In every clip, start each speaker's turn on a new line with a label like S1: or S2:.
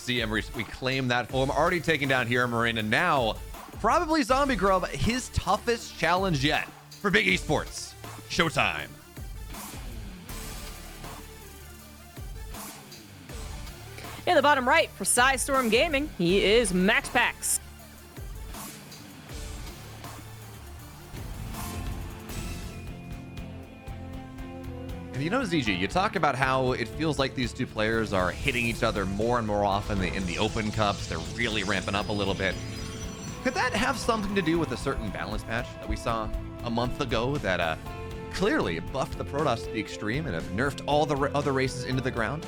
S1: see him reclaim that form. Already taking down Hero Marine, and now probably Zombie Grub, his toughest challenge yet for Big Esports. ShoWTimE.
S2: In the bottom right for Storm Gaming, he is MaxPax.
S1: And you know, ZG, you talk about how it feels like these two players are hitting each other more and more often in the open cups. They're really ramping up a little bit. Could that have something to do with a certain balance patch that we saw a month ago that clearly buffed the Protoss to the extreme and have nerfed all the other races into the ground?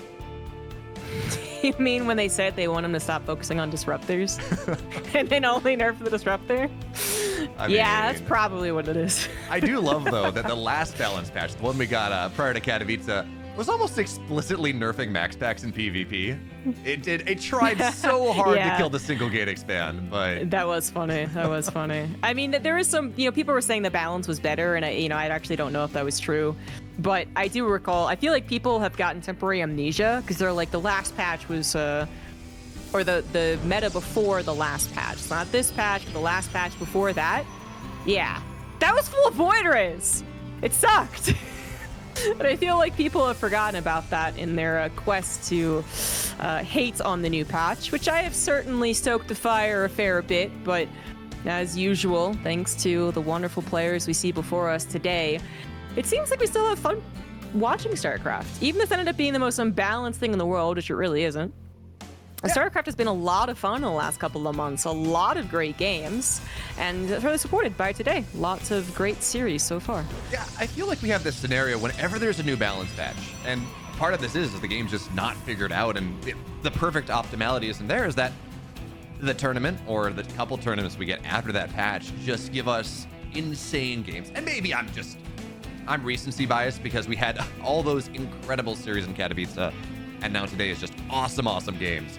S2: You mean when they said they want him to stop focusing on disruptors and then only nerf the disruptor? Yeah, that's probably what it is.
S1: I do love, though, that the last balance patch, the one we got prior to Katowice, was almost explicitly nerfing MaxPax in PvP. It tried so hard to kill the single gate expand, but
S2: that was funny. That was funny. I mean, there is some, people were saying the balance was better, and I actually don't know if that was true. But I do recall, I feel like people have gotten temporary amnesia because they're like, the last patch was, or the meta before the last patch. It's not this patch, but the last patch before that. Yeah, that was full of Void Rays. It sucked. But I feel like people have forgotten about that in their quest to hate on the new patch, which I have certainly stoked the fire a fair bit, but as usual, thanks to the wonderful players we see before us today, it seems like we still have fun watching StarCraft. Even if it ended up being the most unbalanced thing in the world, which it really isn't. Yeah. StarCraft has been a lot of fun in the last couple of months, a lot of great games, and really supported by today. Lots of great series so far.
S1: Yeah, I feel like we have this scenario whenever there's a new balance patch, and part of this is the game's just not figured out, and the perfect optimality isn't there, is that the tournament, or the couple tournaments we get after that patch, just give us insane games. And maybe I'm recency biased because we had all those incredible series in Katowice, and now today is just awesome games.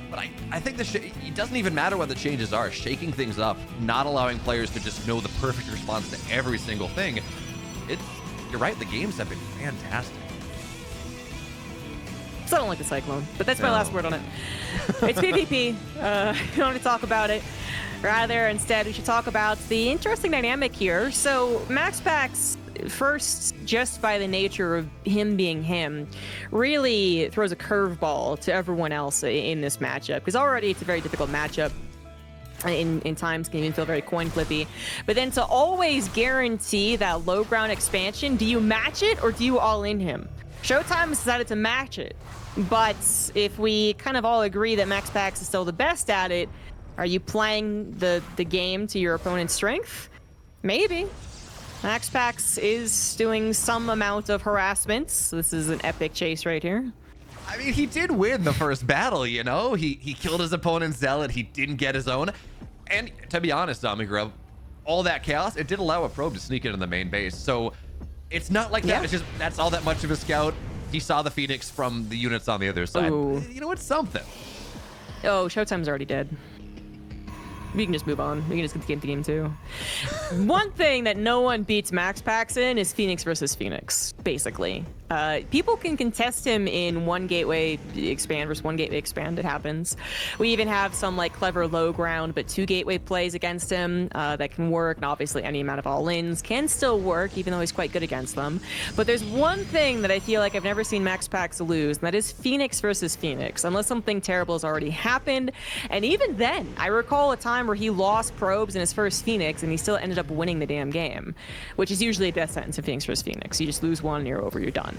S1: But I think it doesn't even matter what the changes are. Shaking things up, not allowing players to just know the perfect response to every single thing. You're right, the games have been fantastic.
S2: So I don't like the Cyclone, but that's my last word on it. It's PvP. We don't want to talk about it. Rather, instead, we should talk about the interesting dynamic here. So MaxPax, first, just by the nature of him being him, really throws a curveball to everyone else in this matchup, because already it's a very difficult matchup. In times can even feel very coin flippy, but then to always guarantee that low ground expansion, do you match it or do you all in him? ShoWTimE decided to match it, but if we kind of all agree that MaxPax is still the best at it, are you playing the game to your opponent's strength? Maybe. MaxPax is doing some amount of harassment. So this is an epic chase right here.
S1: I mean, he did win the first battle, you know? He killed his opponent's Zealot. He didn't get his own. And to be honest, Zombie Grub, all that chaos, it did allow a probe to sneak into the main base. So it's not like that. It's just, that's all that much of a scout. He saw the Phoenix from the units on the other side.
S2: Ooh.
S1: You know, it's something.
S2: Oh, ShoWTimE's already dead. We can just move on. We can just get the game too. One thing that no one beats MaxPax in is Phoenix versus Phoenix, basically. People can contest him in one gateway expand versus one gateway expand. It happens. We even have some like clever low ground, but 2 gateway plays against him that can work. And obviously any amount of all-ins can still work, even though he's quite good against them. But there's one thing that I feel like I've never seen MaxPax lose, and that is Phoenix versus Phoenix, unless something terrible has already happened. And even then, I recall a time where he lost probes in his first Phoenix, and he still ended up winning the damn game, which is usually a death sentence in Phoenix versus Phoenix. You just lose one and you're over, you're done.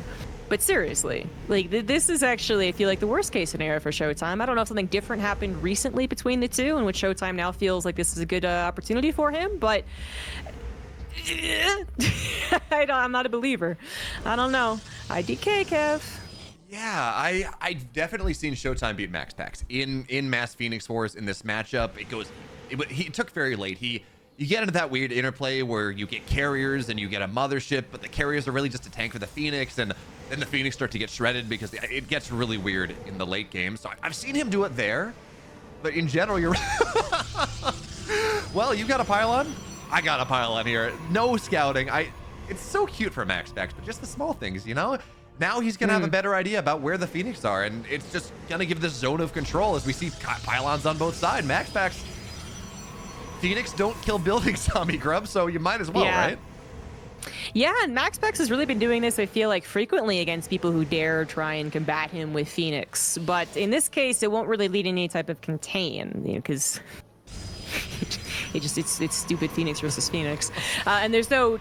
S2: But seriously, like this is actually, I feel like, the worst case scenario for ShoWTimE. I don't know if something different happened recently between the two, in which ShoWTimE now feels like this is a good opportunity for him, but I'm not a believer. I don't know. IDK, Kev.
S1: Yeah, I definitely seen ShoWTimE beat MaxPax in Mass Phoenix Wars in this matchup. He took very late. You get into that weird interplay where you get carriers and you get a mothership, but the carriers are really just a tank for the Phoenix, and then the Phoenix start to get shredded because it gets really weird in the late game. So I've seen him do it there, but in general, you're well, you got a pylon, I got a pylon here. No scouting. It's so cute for MaxPax, but just the small things, you know? Now he's gonna have a better idea about where the Phoenix are, and it's just gonna give this zone of control as we see pylons on both sides. MaxPax, Phoenix don't kill buildings, Tommy Grub, so you might as well, right?
S2: Yeah, and MaxPax has really been doing this, I feel like, frequently against people who dare try and combat him with Phoenix. But in this case, it won't really lead to any type of contain, because it's stupid Phoenix versus Phoenix, and there's no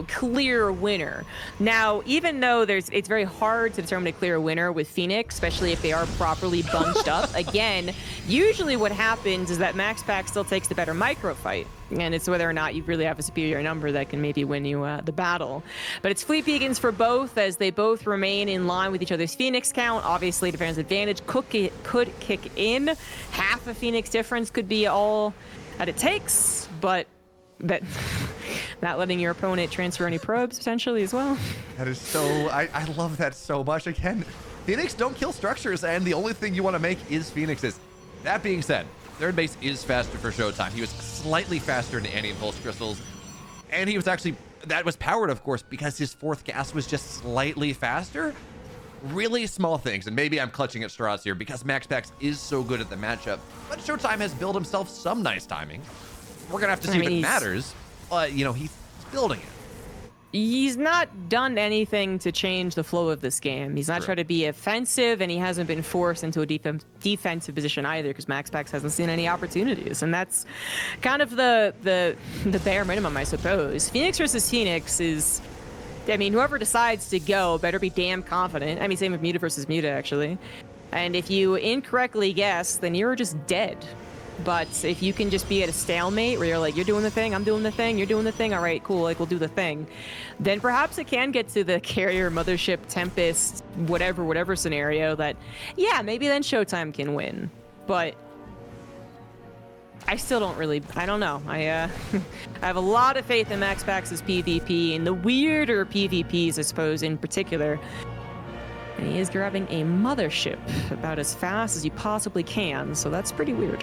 S2: clear winner. Now, even though it's very hard to determine a clear winner with Phoenix, especially if they are properly bunched up. Again, usually what happens is that MaxPax still takes the better micro fight, and it's whether or not you really have a superior number that can maybe win you the battle. But it's fleet beacons for both, as they both remain in line with each other's Phoenix count. Obviously, defender's advantage could kick in. Half a Phoenix difference could be all that it takes, but that not letting your opponent transfer any probes potentially as well.
S1: That is so, I love that so much. Again, Phoenix don't kill structures, and the only thing you want to make is Phoenixes. That being said, third base is faster for ShoWTimE. He was slightly faster than Annie and Pulse Crystals, and he was actually, that was powered, of course, because his fourth gas was just slightly faster. Really small things, and maybe I'm clutching at straws here because MaxPax is so good at the matchup, but ShoWTimE has built himself some nice timing. We're gonna have to see if it matters, but he's building it.
S2: He's not done anything to change the flow of this game. He's not trying to be offensive, and he hasn't been forced into a defensive position either, because MaxPax hasn't seen any opportunities, and that's kind of the bare minimum, I suppose. Phoenix versus Phoenix is, I mean, whoever decides to go better be damn confident. I mean, same with Muta versus Muta, actually. And if you incorrectly guess, then you're just dead. But if you can just be at a stalemate where you're like, you're doing the thing, I'm doing the thing, you're doing the thing, all right, cool, like, we'll do the thing, then perhaps it can get to the carrier, mothership, Tempest, whatever scenario that, yeah, maybe then ShoWTimE can win. But I still don't really, I don't know. I have a lot of faith in MaxPax's PvP, and the weirder PvPs, I suppose, in particular. And he is grabbing a mothership about as fast as you possibly can, so that's pretty weird.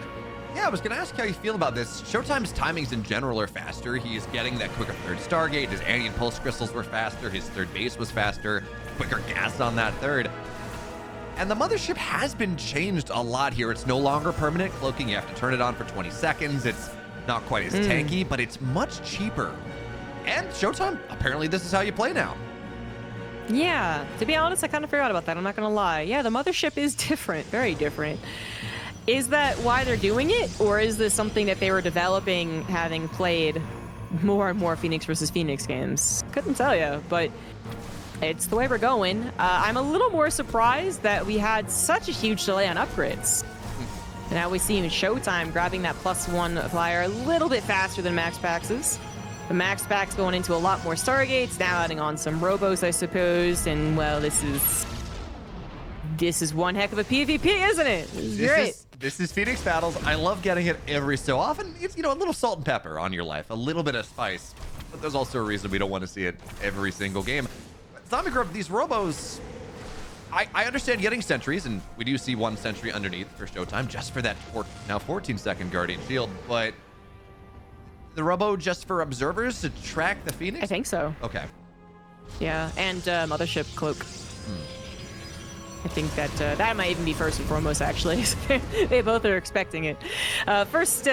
S1: Yeah, I was gonna ask how you feel about this. ShoWTimE's timings in general are faster. He's getting that quicker third Stargate. His Annie and Pulse Crystals were faster. His third base was faster. Quicker gas on that third. And the mothership has been changed a lot here. It's no longer permanent cloaking. You have to turn it on for 20 seconds. It's not quite as tanky, but it's much cheaper. And ShoWTimE, apparently this is how you play now.
S2: Yeah, to be honest, I kind of forgot about that. I'm not going to lie. Yeah, the mothership is different, very different. Is that why they're doing it? Or is this something that they were developing having played more and more Phoenix versus Phoenix games? Couldn't tell you, but it's the way we're going. I'm a little more surprised that we had such a huge delay on upgrades. And now we see ShoWTimE grabbing that +1 flyer a little bit faster than MaxPax's. The MaxPax going into a lot more Stargates, now adding on some Robos, I suppose. And, well, this is one heck of a PvP, isn't it? This is great.
S1: This is Phoenix Battles. I love getting it every so often. It's, a little salt and pepper on your life, a little bit of spice. But there's also a reason we don't want to see it every single game. Zombie Grub, these Robos, I understand getting sentries, and we do see one sentry underneath for ShoWTimE just for that now 14-second Guardian Shield, but the Robo just for observers to track the Phoenix?
S2: I think so.
S1: Okay.
S2: Yeah, and Mothership Cloak. I think that that might even be first and foremost, actually. They both are expecting it. First,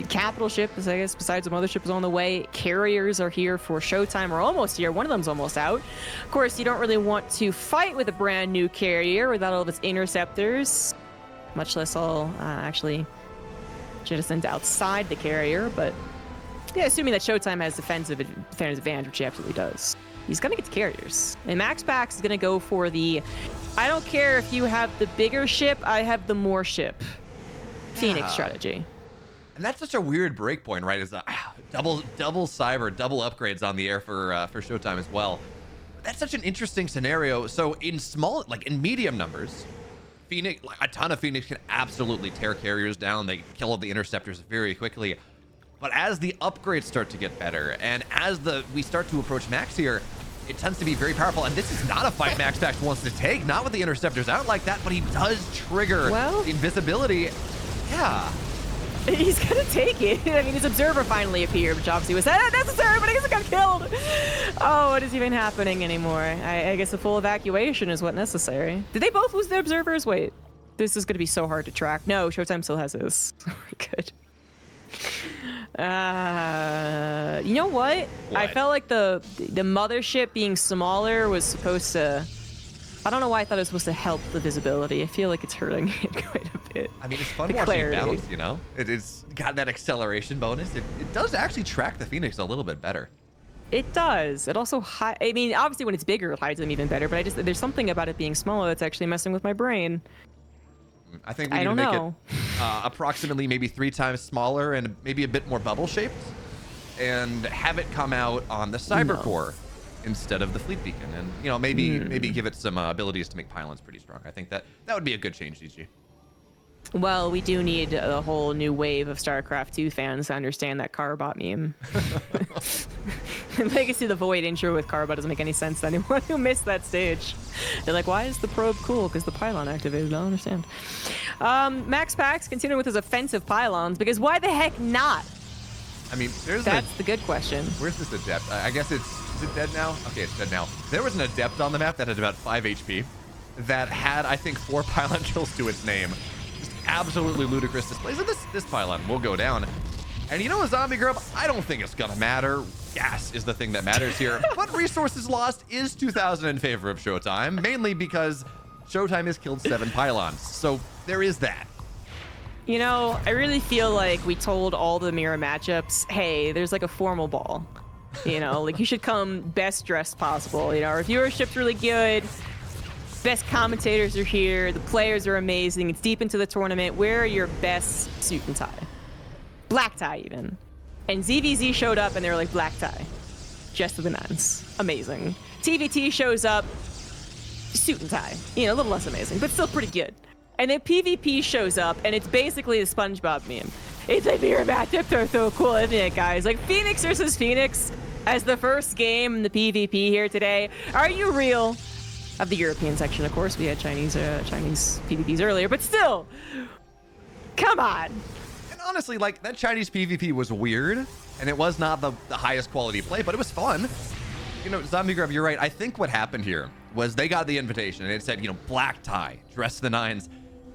S2: capital ship, I guess, besides the Mothership, is on the way. Carriers are here for ShoWTimE, or almost here. One of them's almost out. Of course, you don't really want to fight with a brand new carrier without all of its interceptors, much less all actually jettisoned outside the carrier. But yeah, assuming that ShoWTimE has defensive advantage, which he absolutely does, he's going to get the carriers. And MaxPax is going to go for the, I don't care if you have the bigger ship, I have the more ship Phoenix strategy.
S1: And that's such a weird break point, right? Is double cyber, double upgrades on the air for ShoWTimE as well. That's such an interesting scenario. So in in medium numbers, Phoenix, a ton of Phoenix can absolutely tear carriers down. They kill all the interceptors very quickly. But as the upgrades start to get better, and as we start to approach max here, it tends to be very powerful. And this is not a fight MaxPax wants to take, not with the interceptors out like that, but he does trigger the invisibility. Yeah.
S2: He's gonna take it. I mean, his observer finally appeared, which obviously was necessary, but I guess it got killed. Oh, what is even happening anymore? I guess a full evacuation is what necessary. Did they both lose their observers? Wait, this is gonna be so hard to track. No, ShoWTimE still has his. Good. You know what? I felt like the mothership being smaller was supposed to. I don't know why I thought it was supposed to help the visibility. I feel like it's hurting it quite a bit.
S1: I mean, it's fun watching it bounce, you know? It's got that acceleration bonus. It does actually track the Phoenix a little bit better.
S2: It does. It also I mean, obviously when it's bigger, it hides them even better, but there's something about it being smaller that's actually messing with my brain.
S1: I think we need to make it approximately maybe 3 times smaller and maybe a bit more bubble shaped, and have it come out on the Cyber Core instead of the Fleet Beacon, and you know, maybe give it some abilities to make pylons pretty strong. I think that would be a good change, DG.
S2: Well, we do need a whole new wave of StarCraft 2 fans to understand that Carbot meme. Legacy of the Void intro with Carbot doesn't make any sense to anyone who missed that stage. They're like, why is the probe cool? Because the pylon activated. I don't understand. MaxPax continuing with his offensive pylons, because why the heck not?
S1: I mean,
S2: that's the good question.
S1: Where's this adept? I guess is it dead now? Okay, it's dead now. There was an adept on the map that had about 5 HP that had, I think, 4 pylon kills to its name. Just absolutely ludicrous displays. And this pylon will go down. And you know, a zombie grub, I don't think it's gonna matter. Gas is the thing that matters here. But resources lost is 2,000 in favor of ShoWTimE, mainly because ShoWTimE has killed 7 pylons. So there is that.
S2: You know, I really feel like we told all the mirror matchups, hey, there's like a formal ball. You know, like you should come best dressed possible. You know, our viewership's really good. Best commentators are here. The players are amazing. It's deep into the tournament. Wear your best suit and tie. Black tie, even. And ZVZ showed up and they were like, black tie. Just to the nines. Amazing. TVT shows up, suit and tie. You know, a little less amazing, but still pretty good. And then PvP shows up, and it's basically a SpongeBob meme. It's a mirror matchup. They're so cool, isn't it, guys? Like, Phoenix versus Phoenix as the first game in the PvP here today. Are you real? Of the European section, of course. We had Chinese PvPs earlier, but still. Come on.
S1: And honestly, like, that Chinese PvP was weird, and it was not the highest quality play, but it was fun. You know, Zombie Grub, you're right. I think what happened here was they got the invitation, and it said, you know, black tie, dress to the nines.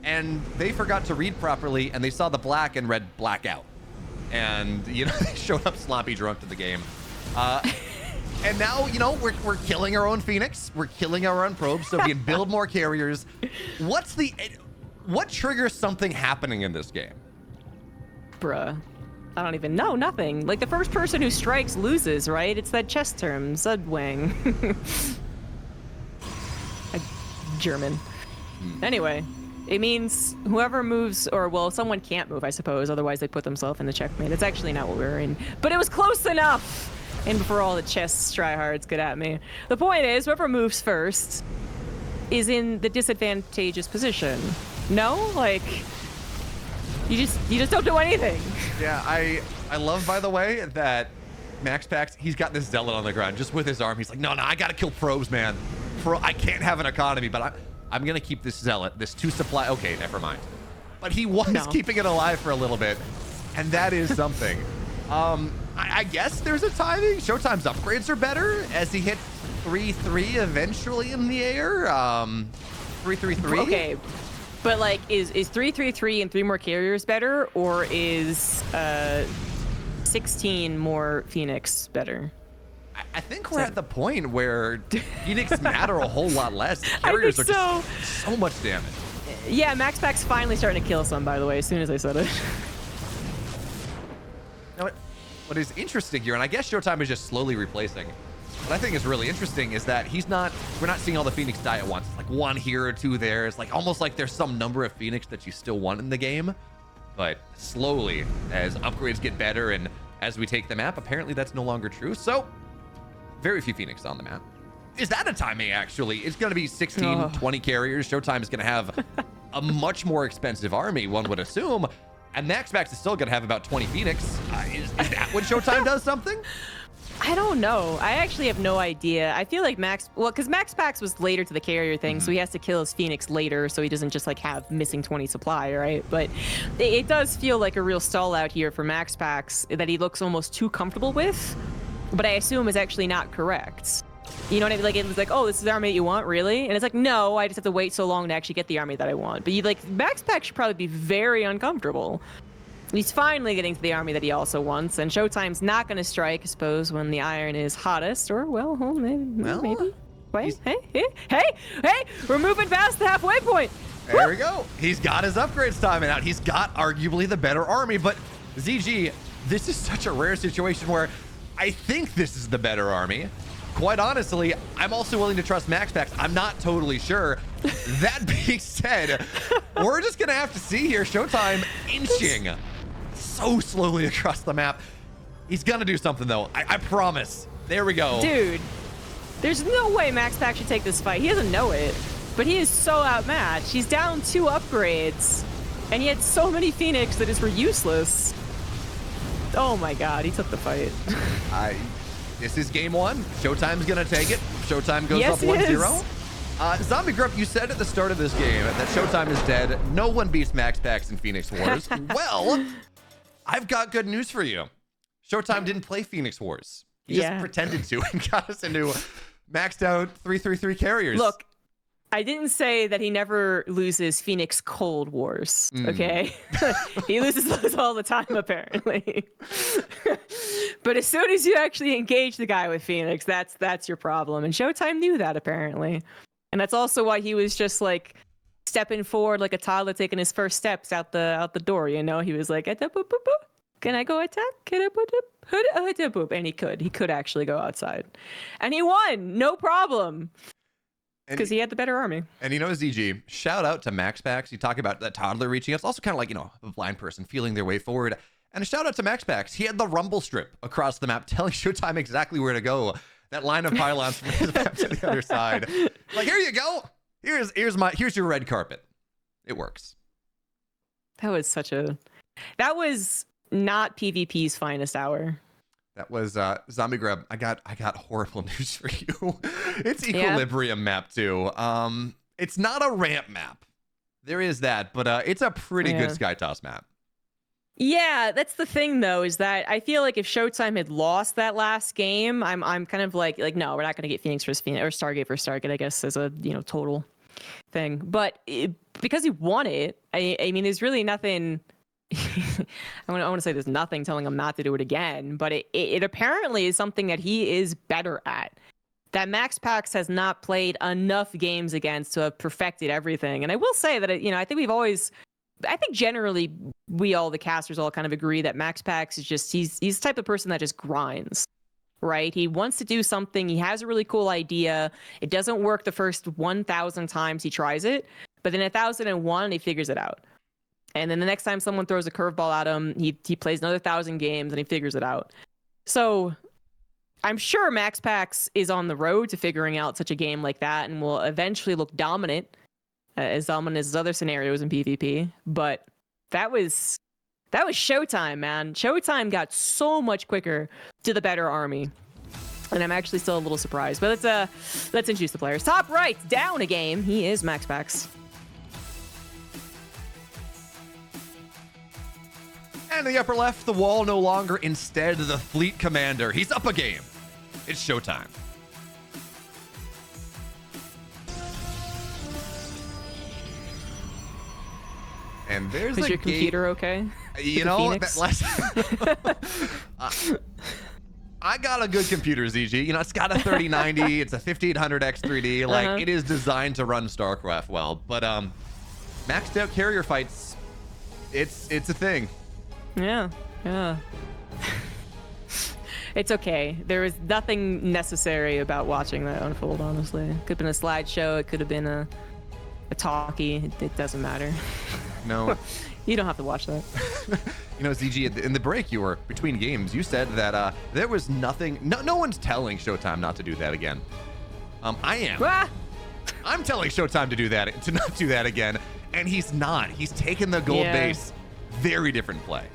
S1: And they forgot to read properly, and they saw the black and read blackout. And, you know, they showed up sloppy drunk to the game. And now, you know, we're killing our own Phoenix. We're killing our own probes so we can build more carriers. What triggers something happening in this game?
S2: Bruh. I don't even know. Nothing. Like, the first person who strikes loses, right? It's that chess term, Zudwang. German. Anyway. It means whoever moves, or well, someone can't move, I suppose. Otherwise, they put themselves in the checkmate. That's actually not what we were in. But it was close enough! And before all the chess tryhards get at me. The point is, whoever moves first is in the disadvantageous position. No? Like, you just don't do anything.
S1: Yeah, I love, by the way, that MaxPax, he's got this zealot on the ground just with his arm. He's like, no, I gotta kill probes, man. I can't have an economy, but I'm gonna keep this zealot, this 2 supply. Okay, never mind. But he was keeping it alive for a little bit, and that is something. I guess there's a timing. ShoWTimE's upgrades are better as he hit 3-3 eventually in the air. 3-3-3.
S2: Okay, but like, is 3-3-3 and 3 more carriers better, or is 16 more Phoenix better?
S1: I think we're at the point where Phoenix matter a whole lot less. Carriers are just so much damage.
S2: Yeah, MaxPax finally starting to kill some, by the way, as soon as I said it.
S1: You know what is interesting here, and I guess ShoWTimE is just slowly replacing. What I think is really interesting is that we're not seeing all the Phoenix die at once. It's like 1 here or 2 there. It's like almost like there's some number of Phoenix that you still want in the game. But slowly, as upgrades get better and as we take the map, apparently that's no longer true. So, very few Phoenix on the map. Is that a timing, actually? It's going to be 16, 20 carriers. ShoWTimE is going to have a much more expensive army, one would assume. And MaxPax is still going to have about 20 Phoenix. Is that when ShoWTimE does something?
S2: I don't know. I actually have no idea. I feel like because MaxPax was later to the carrier thing, so he has to kill his Phoenix later, so he doesn't just like have missing 20 supply, right? But it does feel like a real stall out here for MaxPax that he looks almost too comfortable with, but I assume is actually not correct. You know what I mean? Like, it was like, oh, this is the army that you want, really? And it's like, no, I just have to wait so long to actually get the army that I want. But MaxPax should probably be very uncomfortable. He's finally getting to the army that he also wants, and ShoWTimE's not going to strike, I suppose, when the iron is hottest, or, well, maybe. Wait, hey, we're moving past the halfway point.
S1: There we go. He's got his upgrades timing out. He's got arguably the better army, but ZG, this is such a rare situation where I think this is the better army. Quite honestly, I'm also willing to trust MaxPax. I'm not totally sure. That being said, we're just going to have to see here. ShoWTimE inching so slowly across the map. He's gonna do something though. I promise. There we go.
S2: Dude, there's no way MaxPax should take this fight. He doesn't know it, but he is so outmatched. He's down 2 upgrades, and he had so many Phoenix that just were useless. Oh my God, he took the fight.
S1: This is game 1. ShoWTimE's gonna take it. ShoWTimE goes up 1-0. Zombie Grump, you said at the start of this game that ShoWTimE is dead. No one beats MaxPax in Phoenix Wars. Well, I've got good news for you. ShoWTimE didn't play Phoenix Wars. He just pretended to and got us into maxed out 3-3-3 carriers.
S2: Look, I didn't say that he never loses Phoenix Cold Wars, okay? He loses those all the time, apparently. But as soon as you actually engage the guy with Phoenix, that's your problem. And ShoWTimE knew that, apparently. And that's also why he was just like stepping forward like a toddler taking his first steps out the door, you know? He was like, can I go attack? And he could actually go outside. And he won, no problem. Because he had the better army.
S1: And you know, ZG, shout out to MaxPax. You talk about that toddler reaching out. It's also kind of like, you know, a blind person feeling their way forward. And a shout out to MaxPax. He had the rumble strip across the map telling ShoWTimE exactly where to go. That line of pylons from his map to the other side. Like, here you go. Here's your red carpet. It works.
S2: That was not PvP's finest hour.
S1: That was Zombie Grub. I got horrible news for you. It's Equilibrium map too. It's not a ramp map. There is that, but it's a pretty good SkyToss map.
S2: Yeah, that's the thing though, is that I feel like if ShoWTimE had lost that last game, I'm kind of like no, we're not going to get Phoenix versus Phoenix or Stargate versus Stargate, I guess, as a total thing. But because he won it, I mean, there's really nothing. I want to say there's nothing telling him not to do it again, but it apparently is something that he is better at. That MaxPax has not played enough games against to have perfected everything. And I will say that I think generally the casters all kind of agree that MaxPax is just he's the type of person that just grinds. Right? He wants to do something. He has a really cool idea. It doesn't work the first 1,000 times he tries it, but then 1,001 he figures it out. And then the next time someone throws a curveball at him, he plays another 1,000 games and he figures it out. So I'm sure MaxPax is on the road to figuring out such a game like that and will eventually look dominant, as dominant as other scenarios in PvP. But that was ShoWTimE, man. ShoWTimE got so much quicker to the better army. And I'm actually still a little surprised. But let's introduce the players. Top right, down a game. He is MaxPax.
S1: And in the upper left, the wall no longer, instead the fleet commander. He's up a game. It's ShoWTimE. And there's
S2: Is your computer okay?
S1: You know, I got a good computer, ZG. You know, it's got a 3090. It's a 1500 X3D. Like, it is designed to run StarCraft well. But maxed out carrier fights, it's a thing.
S2: Yeah. It's okay. There was nothing necessary about watching that unfold, honestly. It could have been a slideshow. It could have been a talkie. It doesn't matter.
S1: No.
S2: You don't have to watch that.
S1: You know, ZG, in the break you were between games, you said that there was nothing. No one's telling ShoWTimE not to do that again. I am.
S2: Ah!
S1: I'm telling ShoWTimE to not do that again, and he's not. He's taken the gold base. Very different play.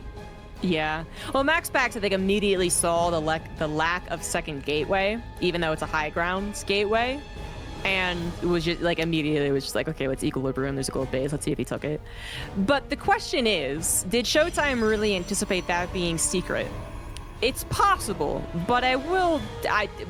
S2: Yeah. Well, MaxPax, I think, immediately saw the lack of second gateway, even though it's a high ground gateway. And it was just like immediately, it was just like, okay, let's equilibrium. There's a gold base. Let's see if he took it. But the question is, did ShoWTimE really anticipate that being secret? It's possible, but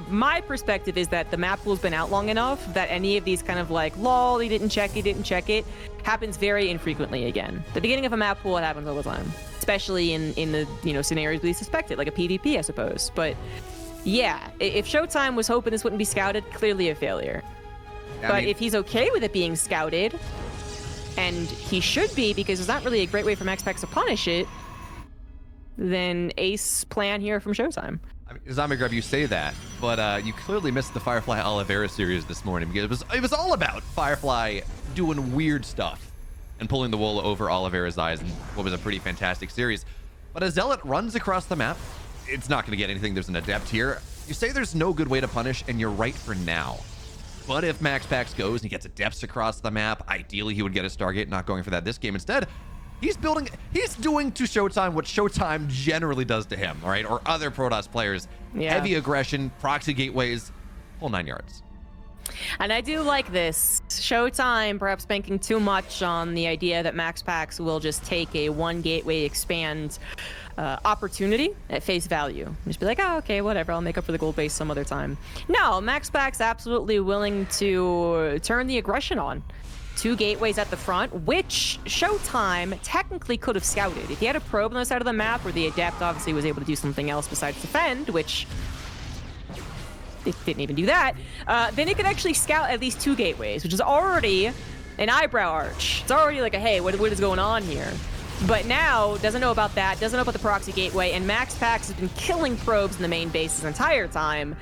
S2: my perspective is that the map pool's been out long enough that any of these kind of like, lol, he didn't check it, happens very infrequently again. The beginning of a map pool, it happens all the time, especially in the scenarios we suspected, like a PvP, I suppose. But yeah, if ShoWTimE was hoping this wouldn't be scouted, clearly a failure. But if he's okay with it being scouted, and he should be, because there's not really a great way for MaxPax to punish it, then ace plan here from ShoWTimE.
S1: I mean, Zombie you say that, but you clearly missed the Firefly Oliveira series this morning, because it was all about Firefly doing weird stuff and pulling the wool over Oliveira's eyes in what was a pretty fantastic series. But as Zealot runs across the map, it's not going to get anything. There's an Adept here. You say there's no good way to punish, and you're right for now. But if MaxPax goes and he gets Adepts across the map, ideally he would get a Stargate, not going for that this game. Instead, he's doing to ShoWTimE what ShoWTimE generally does to him, all right? Or other Protoss players. Yeah. Heavy aggression, proxy gateways, whole 9 yards.
S2: And I do like this. ShoWTimE perhaps banking too much on the idea that MaxPax will just take a one gateway expand opportunity at face value. Just be like, oh, okay, whatever, I'll make up for the gold base some other time. No, MaxPax absolutely willing to turn the aggression on. 2 gateways at the front, which ShoWTimE technically could have scouted. If he had a probe on the side of the map, where the Adept obviously was able to do something else besides defend, which it didn't even do that, then it could actually scout at least 2 gateways, which is already an eyebrow arch. It's already like a, hey, what is going on here? But now, doesn't know about that, doesn't know about the proxy gateway, and MaxPax has been killing probes in the main base this entire time.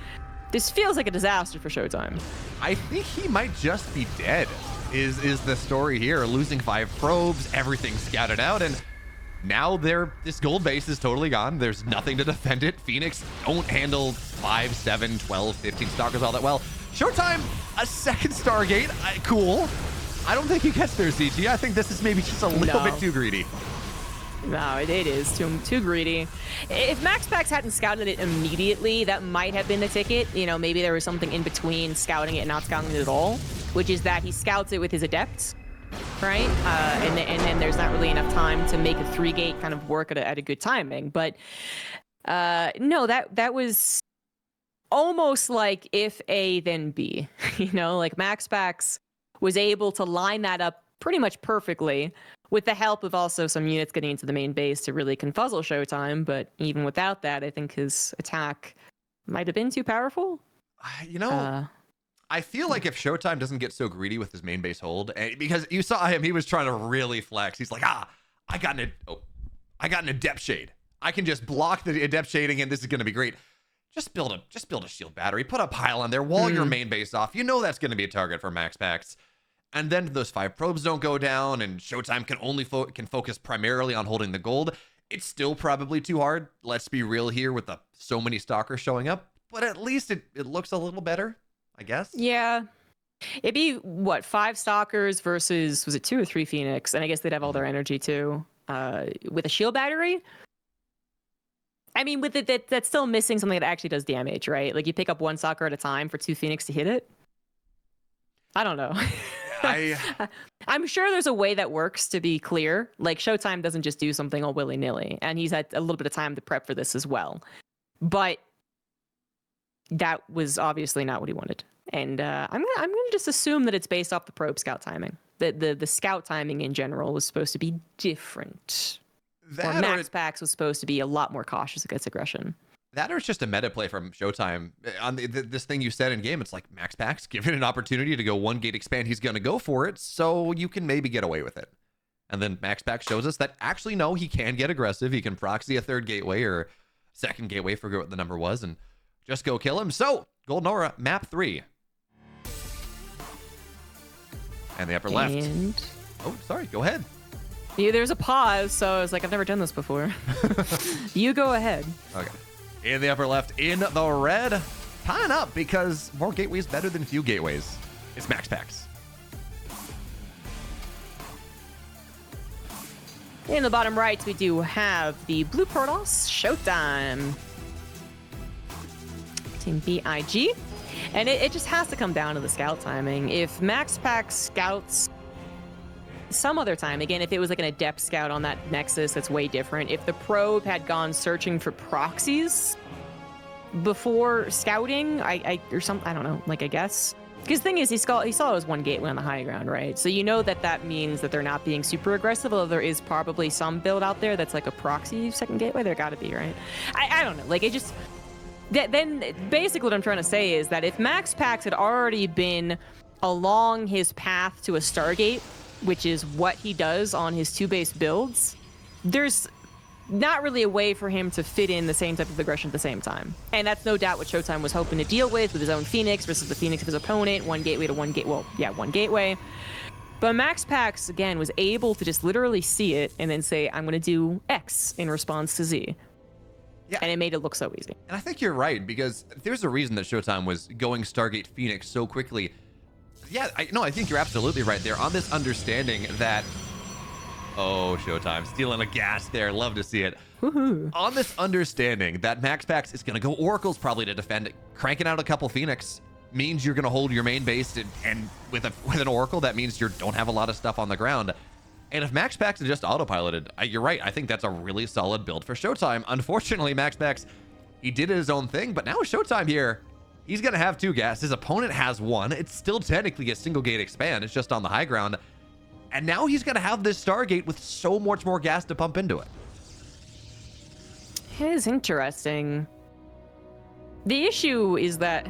S2: This feels like a disaster for ShoWTimE.
S1: I think he might just be dead, is the story here. Losing 5 probes, everything scouted out, and now this gold base is totally gone. There's nothing to defend it. Phoenix don't handle 5, 7, 12, 15 stalkers all that well. ShoWTimE, a second Stargate, cool. I don't think he gets there, CG. I think this is maybe just a little bit too greedy.
S2: No, it is too greedy. If MaxPax hadn't scouted it immediately, that might have been the ticket. You know, maybe there was something in between scouting it and not scouting it at all, which is that he scouts it with his Adepts, right? And then there's not really enough time to make a 3-gate kind of work at a good timing. But no, that was almost like if A, then B. You know, like MaxPax was able to line that up pretty much perfectly, with the help of also some units getting into the main base to really confuzzle ShoWTimE. But even without that, I think his attack might have been too powerful.
S1: You know, I feel like if ShoWTimE doesn't get so greedy with his main base hold, because you saw him, he was trying to really flex. He's like, I got an Adept Shade. I can just block the Adept Shading, and this is going to be great. Just build a shield battery, put a pile on there, wall your main base off. You know that's going to be a target for MaxPax. And then those 5 probes don't go down, and ShoWTimE can only focus primarily on holding the gold. It's still probably too hard. Let's be real here with so many stalkers showing up, but at least it looks a little better, I guess.
S2: Yeah. It'd be, what, 5 stalkers versus, was it 2 or 3 Phoenix? And I guess they'd have all their energy too. With a shield battery? I mean, with it, that's still missing something that actually does damage, right? Like you pick up 1 stalker at a time for 2 Phoenix to hit it. I don't know. I'm sure there's a way that works, to be clear. Like ShoWTimE doesn't just do something all willy-nilly, and he's had a little bit of time to prep for this as well. But that was obviously not what he wanted. And I'm gonna just assume that it's based off the probe scout timing. The scout timing in general was supposed to be different. Or MaxPax was supposed to be a lot more cautious against aggression.
S1: That or it's just a meta play from ShoWTimE. On this thing you said in game, it's like MaxPax, give it an opportunity to go 1-gate expand. He's going to go for it, so you can maybe get away with it. And then MaxPax shows us that actually, no, he can get aggressive. He can proxy a 3rd gateway or 2nd gateway, forget what the number was, and just go kill him. So, Golden Aura, map 3. And the upper left. Oh, sorry, go ahead.
S2: Yeah, there's a pause, so I was like, I've never done this before. You go ahead.
S1: Okay. In the upper left, in the red, tying up because more gateways better than few gateways. It's MaxPax.
S2: In the bottom right, we do have the Blue Protoss ShoWTimE. Team BIG. And it just has to come down to the scout timing. If MaxPax scouts some other time, again, if it was like an adept scout on that Nexus, that's way different. If the probe had gone searching for proxies before scouting, or something, I don't know, like I guess. Because the thing is, he saw it was one gateway on the high ground, right? So you know that means that they're not being super aggressive, although there is probably some build out there that's like a proxy second gateway. There gotta be, right? I don't know, like it just... Then basically what I'm trying to say is that if MaxPax had already been along his path to a Stargate, which is what he does on his 2-base builds, there's not really a way for him to fit in the same type of aggression at the same time. And that's no doubt what ShoWTimE was hoping to deal with his own Phoenix versus the Phoenix of his opponent, one gateway to one gateway. But MaxPax, again, was able to just literally see it and then say, I'm going to do X in response to Z. Yeah. And it made it look so easy.
S1: And I think you're right, because there's a reason that ShoWTimE was going Stargate Phoenix so quickly. Yeah, I think you're absolutely right there on this understanding that... Oh, ShoWTimE, stealing a gas there. Love to see it.
S2: Woohoo.
S1: On this understanding that MaxPax is going to go Oracles probably to defend it. Cranking out a couple Phoenix means you're going to hold your main base, and with an Oracle, that means you don't have a lot of stuff on the ground. And if MaxPax is just autopiloted, you're right. I think that's a really solid build for ShoWTimE. Unfortunately, MaxPax, he did his own thing, but now with ShoWTimE here, he's going to have 2 gas. His opponent has 1. It's still technically a single gate expand. It's just on the high ground. And now he's going to have this Stargate with so much more gas to pump into it.
S2: It is interesting. The issue is that,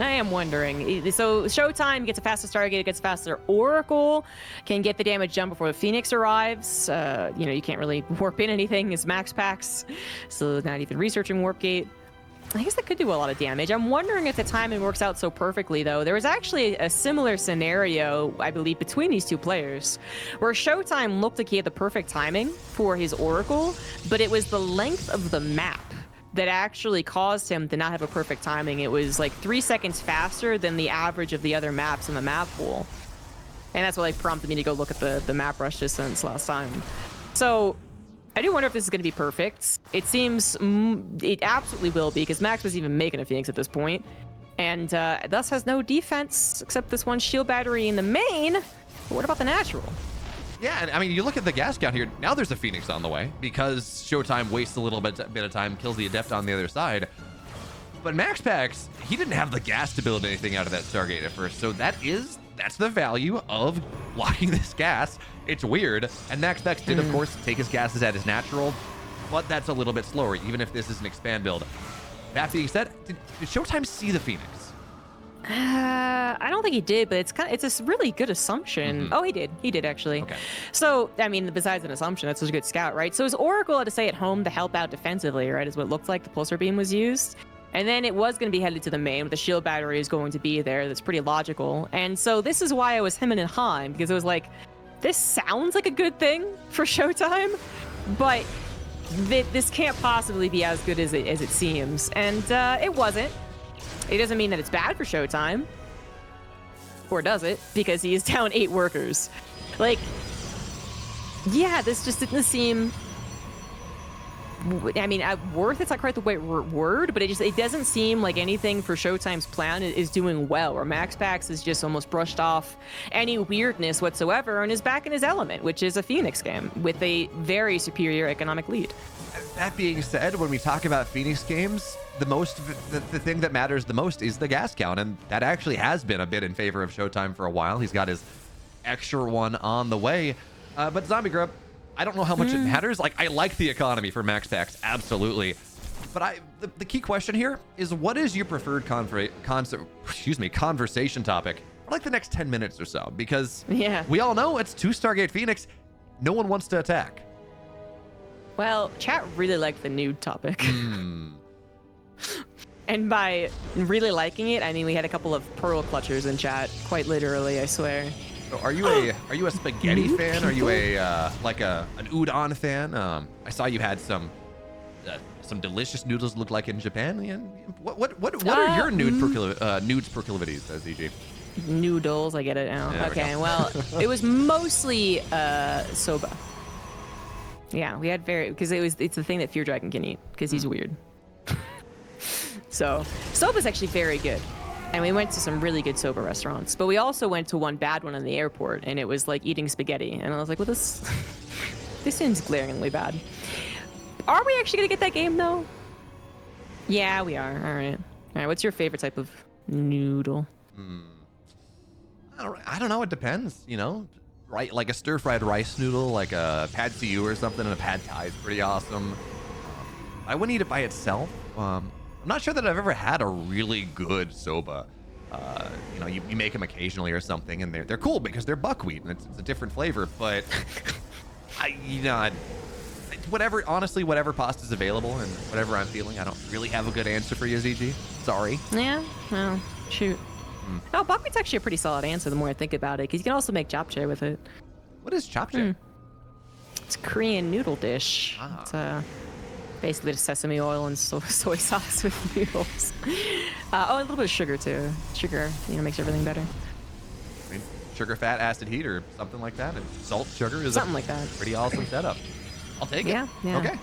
S2: I am wondering. So ShoWTimE gets a faster Stargate, gets a faster Oracle, can get the damage done before the Phoenix arrives. You can't really warp in anything. It's MaxPax, so not even researching Warp Gate. I guess that could do a lot of damage. I'm wondering if the timing works out so perfectly, though. There was actually a similar scenario, I believe, between these 2 players, where ShoWTimE looked like he had the perfect timing for his Oracle, but it was the length of the map that actually caused him to not have a perfect timing. It was like 3 seconds faster than the average of the other maps in the map pool. And that's what like prompted me to go look at the map rush distance last time. So I do wonder if this is going to be perfect. It seems it absolutely will be, because Max was even making a Phoenix at this point, and thus has no defense except this one shield battery in the main. But what about the natural?
S1: Yeah, and I mean, you look at the gas count here. Now there's a Phoenix on the way, because ShoWTimE wastes a little bit of time, kills the Adept on the other side. But MaxPax, he didn't have the gas to build anything out of that Stargate at first, so that's the value of blocking this gas. It's weird, and MaxPax did, of course, take his gases at his natural, but that's a little bit slower, even if this is an expand build. That being said, did ShoWTimE see the Phoenix?
S2: I don't think he did, but it's a really good assumption. Oh, he did actually.
S1: Okay.
S2: So, I mean, besides an assumption, that's a good scout, right? So his Oracle had to stay at home to help out defensively, right, is what it looked like the pulsar beam was used. And then it was going to be headed to the main, but the shield battery is going to be there. That's pretty logical. And so this is why I was hemming and hawing, because it was like, this sounds like a good thing for ShoWTimE, but this can't possibly be as good as it seems. And it wasn't. It doesn't mean that it's bad for ShoWTimE. Or does it? Because he is down 8 workers. Like, yeah, this just didn't seem... I mean, worth, it's not quite the right word, but it doesn't seem like anything for ShoWTimE's plan is doing well, or MaxPax is just almost brushed off any weirdness whatsoever and is back in his element, which is a Phoenix game with a very superior economic lead.
S1: That being said, when we talk about Phoenix games, the thing that matters the most is the gas count, and that actually has been a bit in favor of ShoWTimE for a while. He's got his extra one on the way, but Zombie Grub, I don't know how much it matters. Like, I like the economy for MaxPax, absolutely. But the key question here is, what is your preferred conversation topic for like the next 10 minutes or so? Because we all know it's 2 Stargate Phoenix. No one wants to attack.
S2: Well, chat really liked the nude topic. And by really liking it, I mean we had a couple of pearl clutchers in chat, quite literally, I swear.
S1: So are you a spaghetti fan? Are you an udon fan? I saw you had some delicious noodles look like in Japan. What are your nudes proclivities, ZG?
S2: Noodles, I get it now.
S1: There we
S2: Okay,
S1: go.
S2: well, it was mostly soba. Yeah, we had because it's the thing that Fear Dragon can eat because he's weird. So soba's actually very good. And we went to some really good soba restaurants, but we also went to one bad one in the airport, and it was like eating spaghetti. And I was like, well, this seems glaringly bad. Are we actually gonna get that game though? Yeah, we are. All right. What's your favorite type of noodle?
S1: I don't know. It depends. You know, right? Like a stir-fried rice noodle, like a pad see ew or something, and a pad thai is pretty awesome. I wouldn't eat it by itself. I'm not sure that I've ever had a really good soba. You know, you make them occasionally or something, and they're cool because they're buckwheat and it's a different flavor. But whatever pasta's available and whatever I'm feeling, I don't really have a good answer for you, ZG. Sorry.
S2: Yeah. Well, shoot. No, buckwheat's actually a pretty solid answer the more I think about it, because you can also make japchae with it.
S1: What is japchae?
S2: It's a Korean noodle dish.
S1: Ah.
S2: It's basically just sesame oil and soy sauce with noodles. A little bit of sugar too. Sugar, makes everything better.
S1: I mean, sugar, fat, acid, heat, or something like that. And salt, sugar is
S2: something like that.
S1: Pretty awesome setup. I'll take it.
S2: Yeah.
S1: Okay.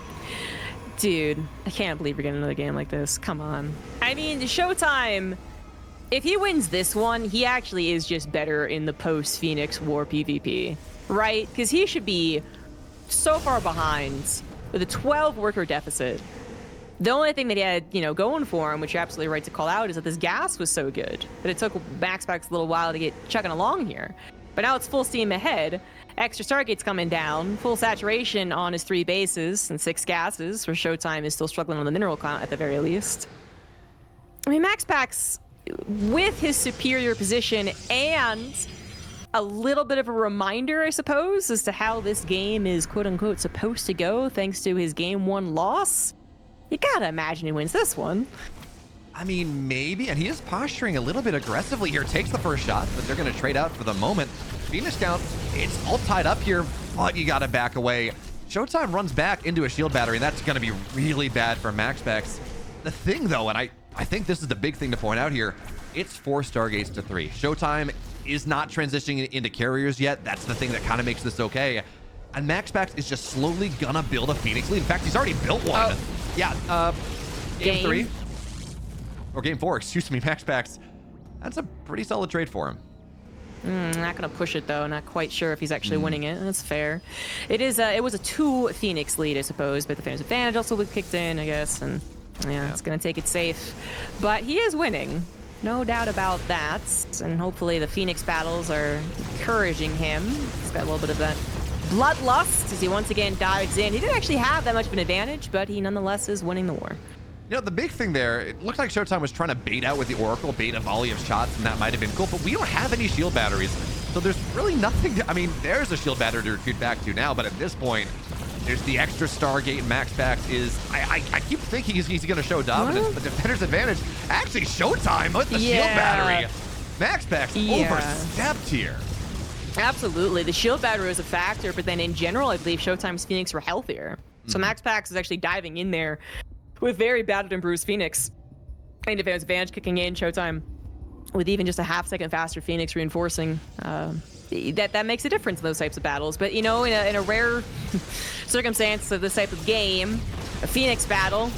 S2: Dude, I can't believe we're getting another game like this. Come on. I mean, ShoWTimE, if he wins this one, he actually is just better in the post-Phoenix War PvP, right? Because he should be so far behind with a 12 worker deficit. The only thing that he had, going for him, which you're absolutely right to call out, is that this gas was so good that it took MaxPax a little while to get chugging along here. But now it's full steam ahead. Extra Stargate's coming down, full saturation on his 3 bases and 6 gases, where ShoWTimE is still struggling on the mineral count at the very least. I mean, MaxPax, with his superior position and a little bit of a reminder, I suppose, as to how this game is quote-unquote supposed to go, thanks to his game 1 loss, you gotta imagine he wins this one.
S1: I mean, maybe, and he is posturing a little bit aggressively here. Takes the first shot, but they're going to trade out for the moment. Phoenix count, it's all tied up here, but you got to back away. ShoWTimE runs back into a shield battery, and that's going to be really bad for MaxPax. The thing, though, and I think this is the big thing to point out here, it's 4 Stargates to 3. ShoWTimE is not transitioning into carriers yet. That's the thing that kind of makes this okay. And MaxPax is just slowly going to build a Phoenix lead. In fact, he's already built one.
S2: Oh.
S1: Yeah, game 3. Or game 4, excuse me, MaxPax. That's a pretty solid trade for him.
S2: Not gonna push it though. Not quite sure if he's actually winning it. That's fair. It is. It was a 2 Phoenix lead, I suppose, but the Phoenix advantage also was kicked in, I guess, and yeah, it's gonna take it safe. But he is winning, no doubt about that. And hopefully the Phoenix battles are encouraging him. He's got a little bit of that bloodlust as he once again dives in. He didn't actually have that much of an advantage, but he nonetheless is winning the war.
S1: You know, the big thing there, it looked like ShoWTimE was trying to bait out with the Oracle, bait a volley of shots, and that might have been cool, but we don't have any shield batteries, so there's really nothing I mean, there's a shield battery to retreat back to now, but at this point, there's the extra Stargate, and MaxPax is, I keep thinking he's going to show dominance, but defender's advantage, actually ShoWTimE with the shield battery. MaxPax overstepped here.
S2: Absolutely. The shield battery was a factor, but then in general, I believe ShoWTimE's Phoenix were healthier. So MaxPax is actually diving in there with very battered and bruised Phoenix. And defense advantage kicking in, ShoWTimE with even just a half-second faster Phoenix reinforcing. That makes a difference in those types of battles. But, in a rare circumstance of this type of game, a Phoenix battle,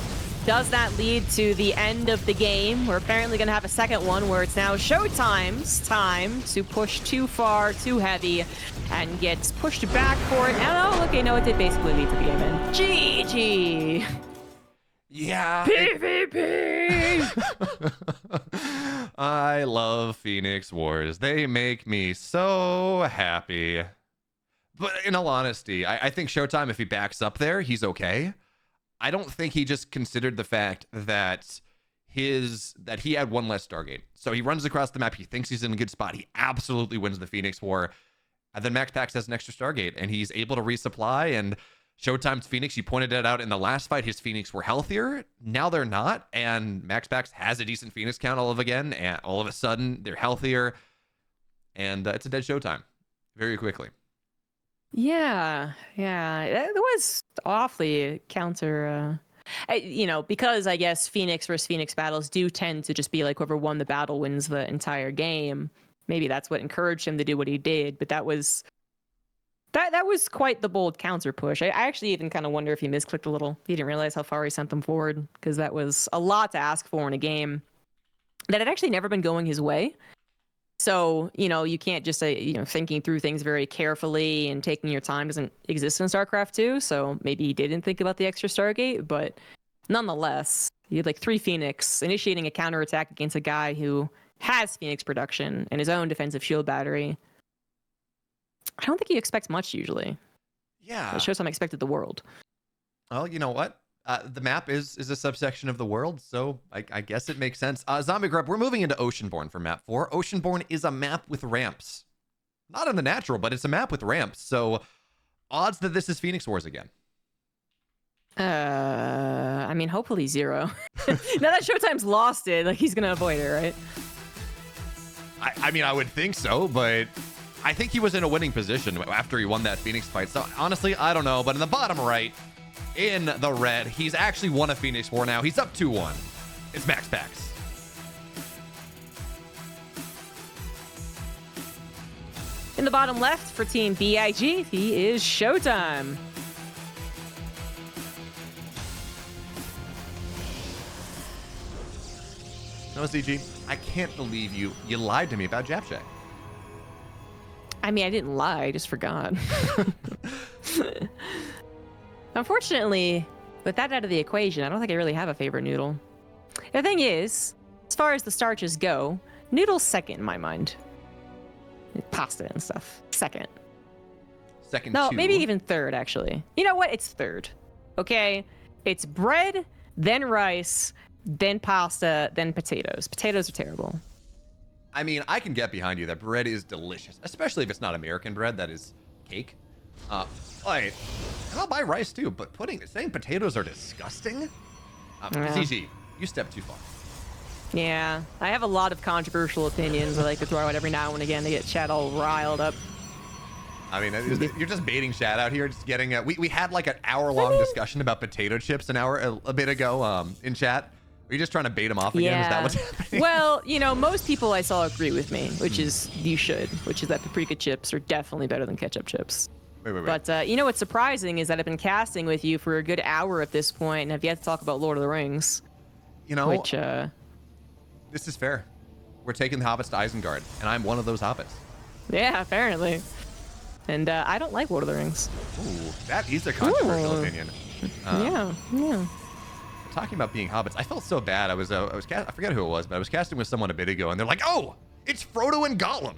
S2: does that lead to the end of the game? We're apparently going to have a second one where it's now ShoWTimE's time to push too far, too heavy, and gets pushed back for it. Oh, okay, no, it did basically lead to the game end. GG!
S1: Yeah.
S2: PvP!
S1: I love Phoenix Wars. They make me so happy. But in all honesty, I think ShoWTimE, if he backs up there, he's okay. I don't think he just considered the fact that he had one less Stargate. So he runs across the map. He thinks he's in a good spot. He absolutely wins the Phoenix War. And then MaxPax has an extra Stargate, and he's able to resupply. And ShoWTimE's Phoenix, you pointed it out in the last fight, his Phoenix were healthier. Now they're not. And MaxPax has a decent Phoenix count all of a sudden, they're healthier. And it's a dead ShoWTimE very quickly.
S2: Yeah. It was awfully counter, because I guess Phoenix versus Phoenix battles do tend to just be like whoever won the battle wins the entire game. maybe that's what encouraged him to do what he did. But that was quite the bold counter push. I actually even kind of wonder if he misclicked a little. He didn't realize how far he sent them forward, because that was a lot to ask for in a game that had actually never been going his way. So, you can't just say, thinking through things very carefully and taking your time doesn't exist in StarCraft 2. So maybe he didn't think about the extra Stargate, but nonetheless, you had like 3 Phoenix initiating a counterattack against a guy who has Phoenix production and his own defensive shield battery. I don't think you expect much usually.
S1: Yeah.
S2: It shows I'm expected the world.
S1: Well, you know what? The map is a subsection of the world, so I guess it makes sense. Zombie Grub, we're moving into Oceanborn for map 4. Oceanborn is a map with ramps. Not in the natural, but it's a map with ramps. So odds that this is Phoenix Wars again.
S2: I mean, hopefully 0. Now that ShoWTimE's lost it, like he's gonna avoid it, right?
S1: I mean, I would think so, but I think he was in a winning position after he won that Phoenix fight. So honestly, I don't know. But in the bottom right, in the red, he's actually won a Phoenix War now. He's up 2-1. It's MaxPax.
S2: In the bottom left for Team BIG, he is ShoWTimE.
S1: No, ZG, I can't believe you lied to me about Japshack.
S2: I mean, I didn't lie, I just forgot. Unfortunately, with that out of the equation, I don't think I really have a favorite noodle. The thing is, as far as the starches go, noodle's second in my mind. Pasta and stuff. Second.
S1: Second.
S2: No,
S1: two.
S2: maybe even third, actually. You know what? It's third. Okay? It's bread, then rice, then pasta, then potatoes. Potatoes are terrible.
S1: I mean, I can get behind you that bread is delicious, especially if it's not American bread. That is cake. And I'll buy rice too, but saying potatoes are disgusting? ZG, you stepped too far.
S2: Yeah, I have a lot of controversial opinions I like to throw out every now and again to get chat all riled up.
S1: I mean, you're just baiting chat out here, just getting we had like an hour-long discussion about potato chips a bit ago in chat. Are you just trying to bait him off again?
S2: Yeah.
S1: Is that what's happening?
S2: Well, most people I saw agree with me, which is that paprika chips are definitely better than ketchup chips.
S1: Wait.
S2: But what's surprising is that I've been casting with you for a good hour at this point and have yet to talk about Lord of the Rings. Which
S1: this is fair. We're taking the hobbits to Isengard, and I'm one of those hobbits.
S2: Yeah, apparently. And I don't like Lord of the Rings.
S1: Ooh, that is a controversial opinion.
S2: Yeah.
S1: Talking about being hobbits, I felt so bad. I forget who it was, but I was casting with someone a bit ago, and they're like, "Oh, it's Frodo and Gollum,"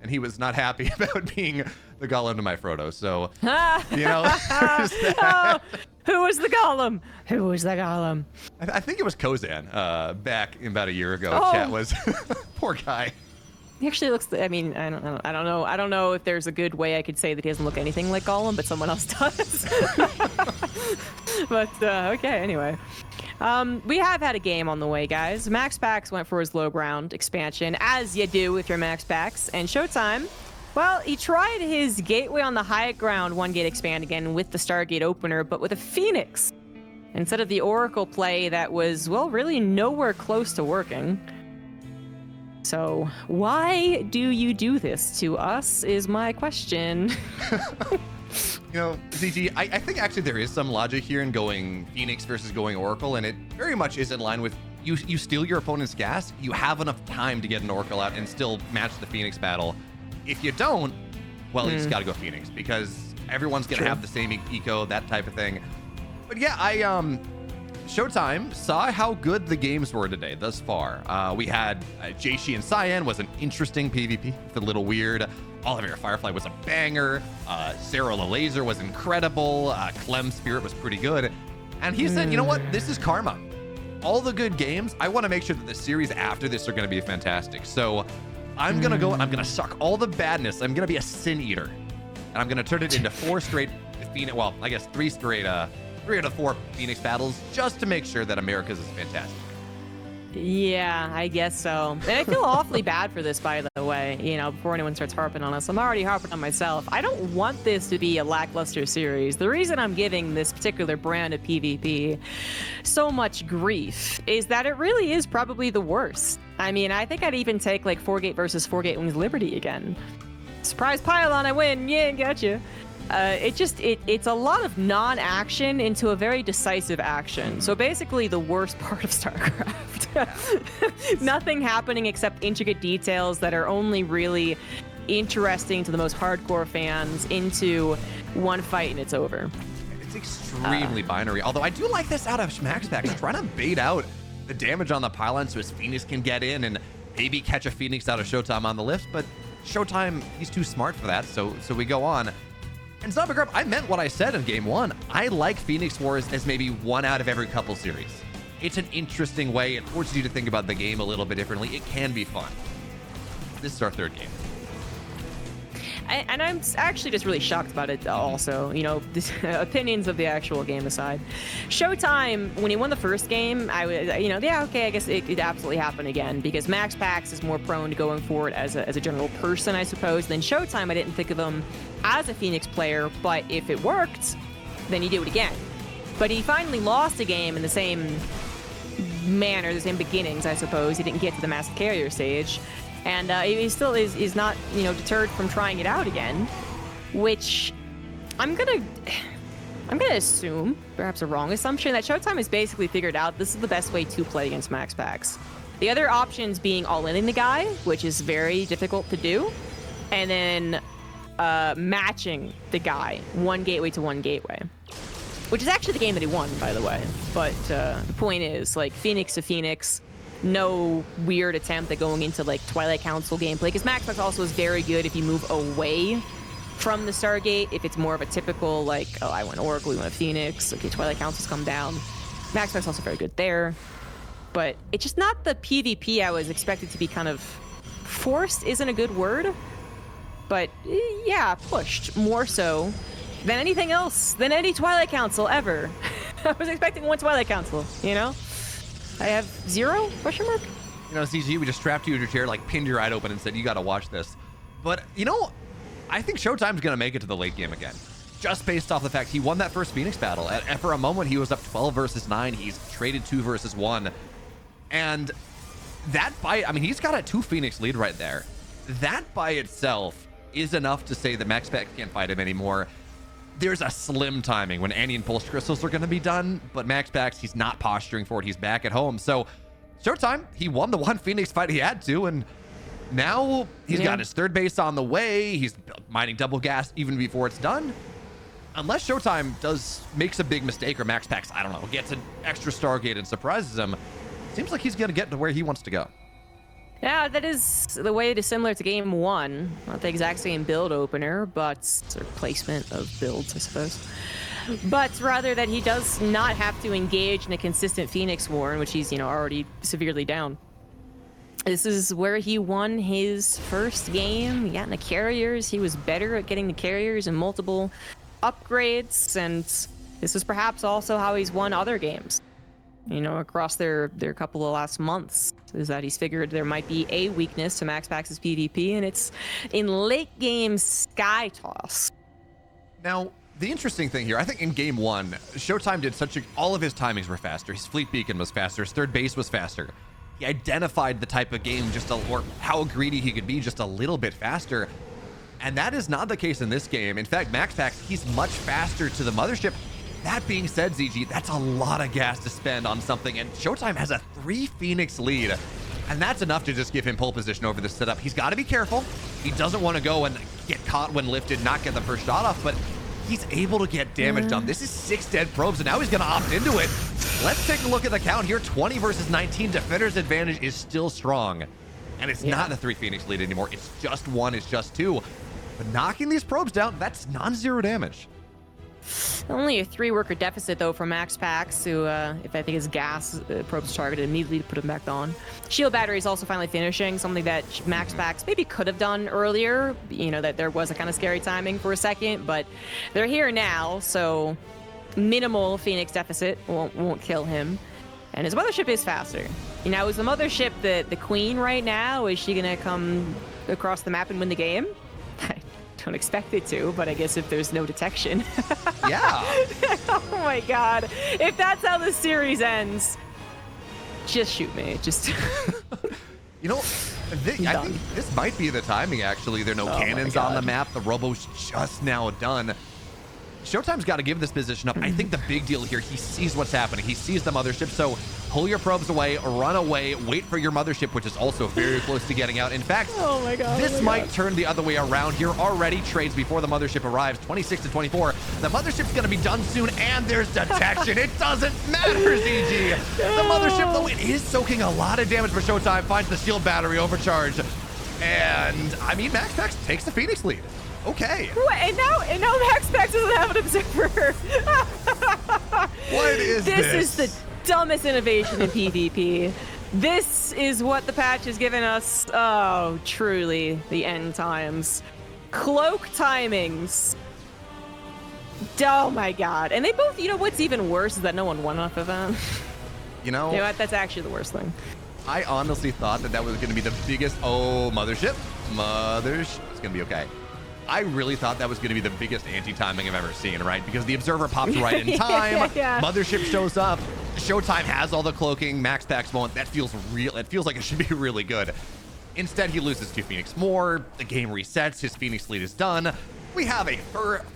S1: and he was not happy about being the Gollum to my Frodo. So,
S2: Oh, who was the Gollum? Who was the Gollum?
S1: I think it was Kozan back about a year ago.
S2: Oh.
S1: Chat was poor guy.
S2: He actually looks. I mean, I don't know. I don't know if there's a good way I could say that he doesn't look anything like Gollum, but someone else does. But okay. Anyway, we have had a game on the way, guys. MaxPax went for his low ground expansion, as you do with your MaxPax, and ShoWTimE. Well, he tried his gateway on the high ground 1-gate expand again with the Stargate opener, but with a Phoenix instead of the Oracle play that was, well, really nowhere close to working. So why do you do this to us is my question.
S1: ZG, I think actually there is some logic here in going Phoenix versus going Oracle, and it very much is in line with you steal your opponent's gas, you have enough time to get an Oracle out and still match the Phoenix battle. If you don't, well, you just got to go Phoenix because everyone's going to have the same eco, that type of thing. But yeah, ShoWTimE saw how good the games were today thus far. We had Jaishi and Cyan was an interesting PvP, a little weird. Oliver Firefly was a banger. Serral the Laser was incredible. Clem Spirit was pretty good. And he said, you know what? This is karma. All the good games, I want to make sure that the series after this are going to be fantastic. So I'm going to go and I'm going to suck all the badness. I'm going to be a sin eater. And I'm going to turn it into 4 straight Phoenix, well, I guess 3 straight 3 out of 4 Phoenix battles just to make sure that America's is fantastic.
S2: Yeah, I guess so. And I feel awfully bad for this, by the way. You know, before anyone starts harping on us, I'm already harping on myself. I don't want this to be a lackluster series. The reason I'm giving this particular brand of PvP so much grief is that it really is probably the worst. I mean, I think I'd even take like 4-Gate versus 4-Gate Wings Liberty again. Surprise pylon, I win. Yeah, gotcha. It's a lot of non-action into a very decisive action. So basically the worst part of StarCraft. Nothing happening except intricate details that are only really interesting to the most hardcore fans into one fight and it's over.
S1: It's extremely binary. Although I do like this out of MaxPax, trying to bait out the damage on the pylon so his Phoenix can get in and maybe catch a Phoenix out of ShoWTimE on the lift. But ShoWTimE, he's too smart for that, so we go on. And Zombie Grub, I meant what I said in game one. I like Phoenix Wars as maybe one out of every couple series. It's an interesting way. It forces you to think about the game a little bit differently. It can be fun. This is our third game.
S2: And I'm actually just really shocked about it also, you know, opinions of the actual game aside. ShoWTimE, when he won the first game, I was, you know, yeah, okay, I guess it could absolutely happen again because MaxPax is more prone to going for it as a general person, I suppose. Then ShoWTimE, I didn't think of him as a Phoenix player, but if it worked, then you do it again. But he finally lost a game in the same manner, the same beginnings, I suppose. He didn't get to the Massive Carrier stage. And he still is not, you know, deterred from trying it out again, which I'm gonna assume, perhaps a wrong assumption, that ShoWTimE has basically figured out this is the best way to play against MaxPax. The other options being all-inning the guy, which is very difficult to do, and then matching the guy, one gateway to one gateway, which is actually the game that he won, by the way. But the point is, like, Phoenix to Phoenix, no weird attempt at going into like Twilight Council gameplay, because MaxPax also is very good if you move away from the Stargate. If it's more of a typical like, oh, I went Oracle, we went Phoenix, okay, Twilight Council's come down. MaxPax is also very good there, but it's just not the PvP I was expected to be. Kind of forced isn't a good word, but yeah, pushed more so than anything else, than any Twilight Council ever. I was expecting one Twilight Council, you know? I have 0? Question mark?
S1: You know, CG, we just strapped you in your chair, like pinned your eye open and said, you got to watch this. But, you know, I think ShoWTimE's going to make it to the late game again. Just based off the fact he won that first Phoenix battle. And for a moment, he was up 12 versus 9. He's traded 2 versus 1. And that fight, I mean, he's got a 2 Phoenix lead right there. That by itself is enough to say that MaxPax can't fight him anymore. There's a slim timing when Annie and Pulse Crystals are going to be done, but MaxPax, he's not posturing for it. He's back at home. So ShoWTimE, he won the one Phoenix fight he had to, and now he's got his third base on the way. He's mining double gas even before it's done. Unless ShoWTimE makes a big mistake, or MaxPax, I don't know, gets an extra Stargate and surprises him, seems like he's going to get to where he wants to go.
S2: Yeah, that is the way it is similar to game one. Not the exact same build opener, but sort of placement of builds, I suppose. But rather that he does not have to engage in a consistent Phoenix war in which he's, you know, already severely down. This is where he won his first game. He got in the carriers. He was better at getting the carriers and multiple upgrades, and this is perhaps also how he's won other games, you know, across their couple of last months, is that he's figured there might be a weakness to MaxPax's PvP, and it's in late game Sky Toss.
S1: Now, the interesting thing here, I think in game one, ShoWTimE did all of his timings were faster. His fleet beacon was faster. His third base was faster. He identified the type of game or how greedy he could be just a little bit faster. And that is not the case in this game. In fact, MaxPax, he's much faster to the mothership. That being said, ZG, that's a lot of gas to spend on something, and ShoWTimE has a 3 Phoenix lead, and that's enough to just give him pole position over the setup. He's got to be careful. He doesn't want to go and get caught when lifted, not get the first shot off, but he's able to get damage done. This is 6 dead probes, and now he's going to opt into it. Let's take a look at the count here. 20 versus 19. Defender's advantage is still strong, and it's not a 3 Phoenix lead anymore. It's just 1. It's just 2. But knocking these probes down, that's non-zero damage.
S2: Only a 3 worker deficit though for MaxPax, who if I think his gas probes targeted immediately to put him back on. Shield battery is also finally finishing, something that MaxPax maybe could have done earlier. You know, that there was a kind of scary timing for a second, but they're here now, so minimal Phoenix deficit won't kill him. And his mothership is faster. You know, is the mothership the queen right now? Is she gonna come across the map and win the game? I don't expect it to, but I guess if there's no detection.
S1: Yeah.
S2: Oh my god. If that's how the series ends, just shoot me. Just
S1: You know, I think this might be the timing, actually. There are no cannons on the map. The robo's just now done. ShoWTimE's got to give this position up. I think the big deal here, he sees what's happening. He sees the mothership, so pull your probes away, run away, wait for your mothership, which is also very close to getting out. In fact, this might turn the other way around here. Already trades before the mothership arrives, 26 to 24. The mothership's going to be done soon, and there's detection. It doesn't matter, ZG. The mothership, though, it is soaking a lot of damage, but ShoWTime finds the shield battery overcharge. And, I mean, MaxPax takes the Phoenix lead. Okay.
S2: And now MaxPax doesn't have an observer.
S1: What is this?
S2: This is the dumbest innovation in PvP. This is what the patch has given us. Oh, truly, the end times. Cloak timings. Oh my god. And they both, you know what's even worse is that no one won off of them.
S1: You know
S2: what? That's actually the worst thing.
S1: I honestly thought that was going to be the biggest. Oh, mothership. It's going to be okay. I really thought that was going to be the biggest anti-timing I've ever seen, right? Because the observer pops right in time. Mothership shows up. ShoWTime has all the cloaking. MaxPax won't. That feels real. It feels like it should be really good. Instead, he loses to Phoenix more. The game resets. His Phoenix lead is done. We have a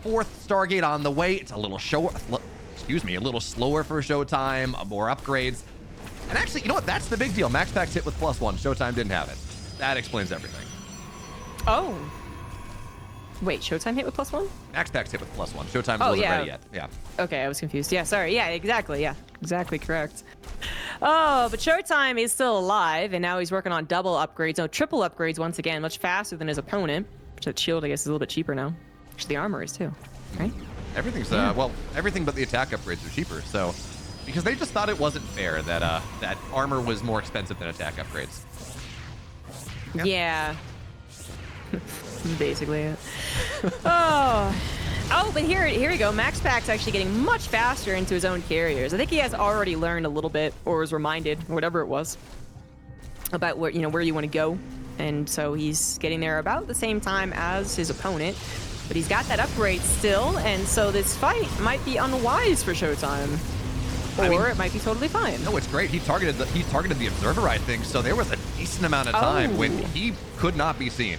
S1: fourth Stargate on the way. It's a little a little slower for ShoWTime. More upgrades. And actually, you know what? That's the big deal. MaxPax hit with +1. ShoWTime didn't have it. That explains everything.
S2: Oh. Wait, ShoWTime hit with +1?
S1: MaxPax hit with +1. ShoWTime wasn't ready yet. Yeah.
S2: Okay, I was confused. Yeah, sorry. Yeah, exactly. Yeah, exactly correct. Oh, but ShoWTime is still alive, and now he's working on double upgrades. No, triple upgrades once again, much faster than his opponent. Which that shield, I guess, is a little bit cheaper now. Which the armor is too, right?
S1: Everything's well, everything but the attack upgrades are cheaper. So, because they just thought it wasn't fair that that armor was more expensive than attack upgrades.
S2: Yeah. Basically it. Oh, but here we go. MaxPax actually getting much faster into his own carriers. I think he has already learned a little bit, or was reminded, or whatever it was, about where you want to go, and so he's getting there about the same time as his opponent. But he's got that upgrade still, and so this fight might be unwise for ShoWTime. Or it might be totally fine.
S1: No, it's great. He targeted the observer, I think, so there was a decent amount of time when he could not be seen.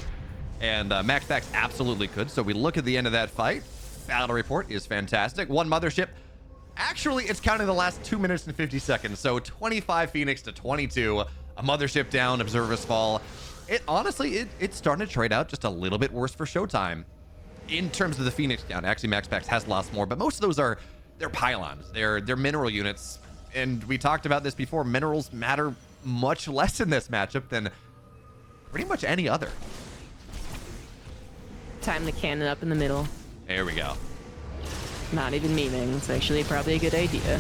S1: And MaxPax absolutely could. So we look at the end of that fight. Battle report is fantastic. One mothership. Actually, it's counting the last 2 minutes and 50 seconds. So 25 Phoenix to 22. A mothership down, observers fall. It's starting to trade out just a little bit worse for ShoWTime. In terms of the Phoenix count, actually MaxPax has lost more, but most of those they're pylons. They're mineral units. And we talked about this before. Minerals matter much less in this matchup than pretty much any other.
S2: Time to cannon up in the middle.
S1: There we go.
S2: Not even meaning. It's actually probably a good idea.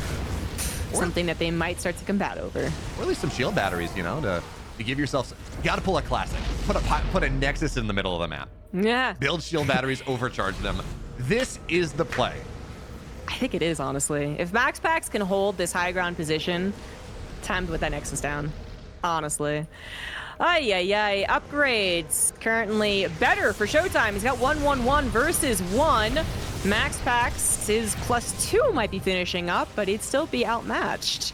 S2: Something that they might start to combat over.
S1: Or at least some shield batteries, to give yourself. You got to pull a classic. Put a Nexus in the middle of the map.
S2: Yeah.
S1: Build shield batteries, overcharge them. This is the play.
S2: I think it is, honestly. If MaxPax can hold this high ground position, time to put that Nexus down. Honestly. Ay. Upgrades currently better for ShoWTime. He's got 1-1-1 versus 1. MaxPax, his +2 might be finishing up, but he'd still be outmatched.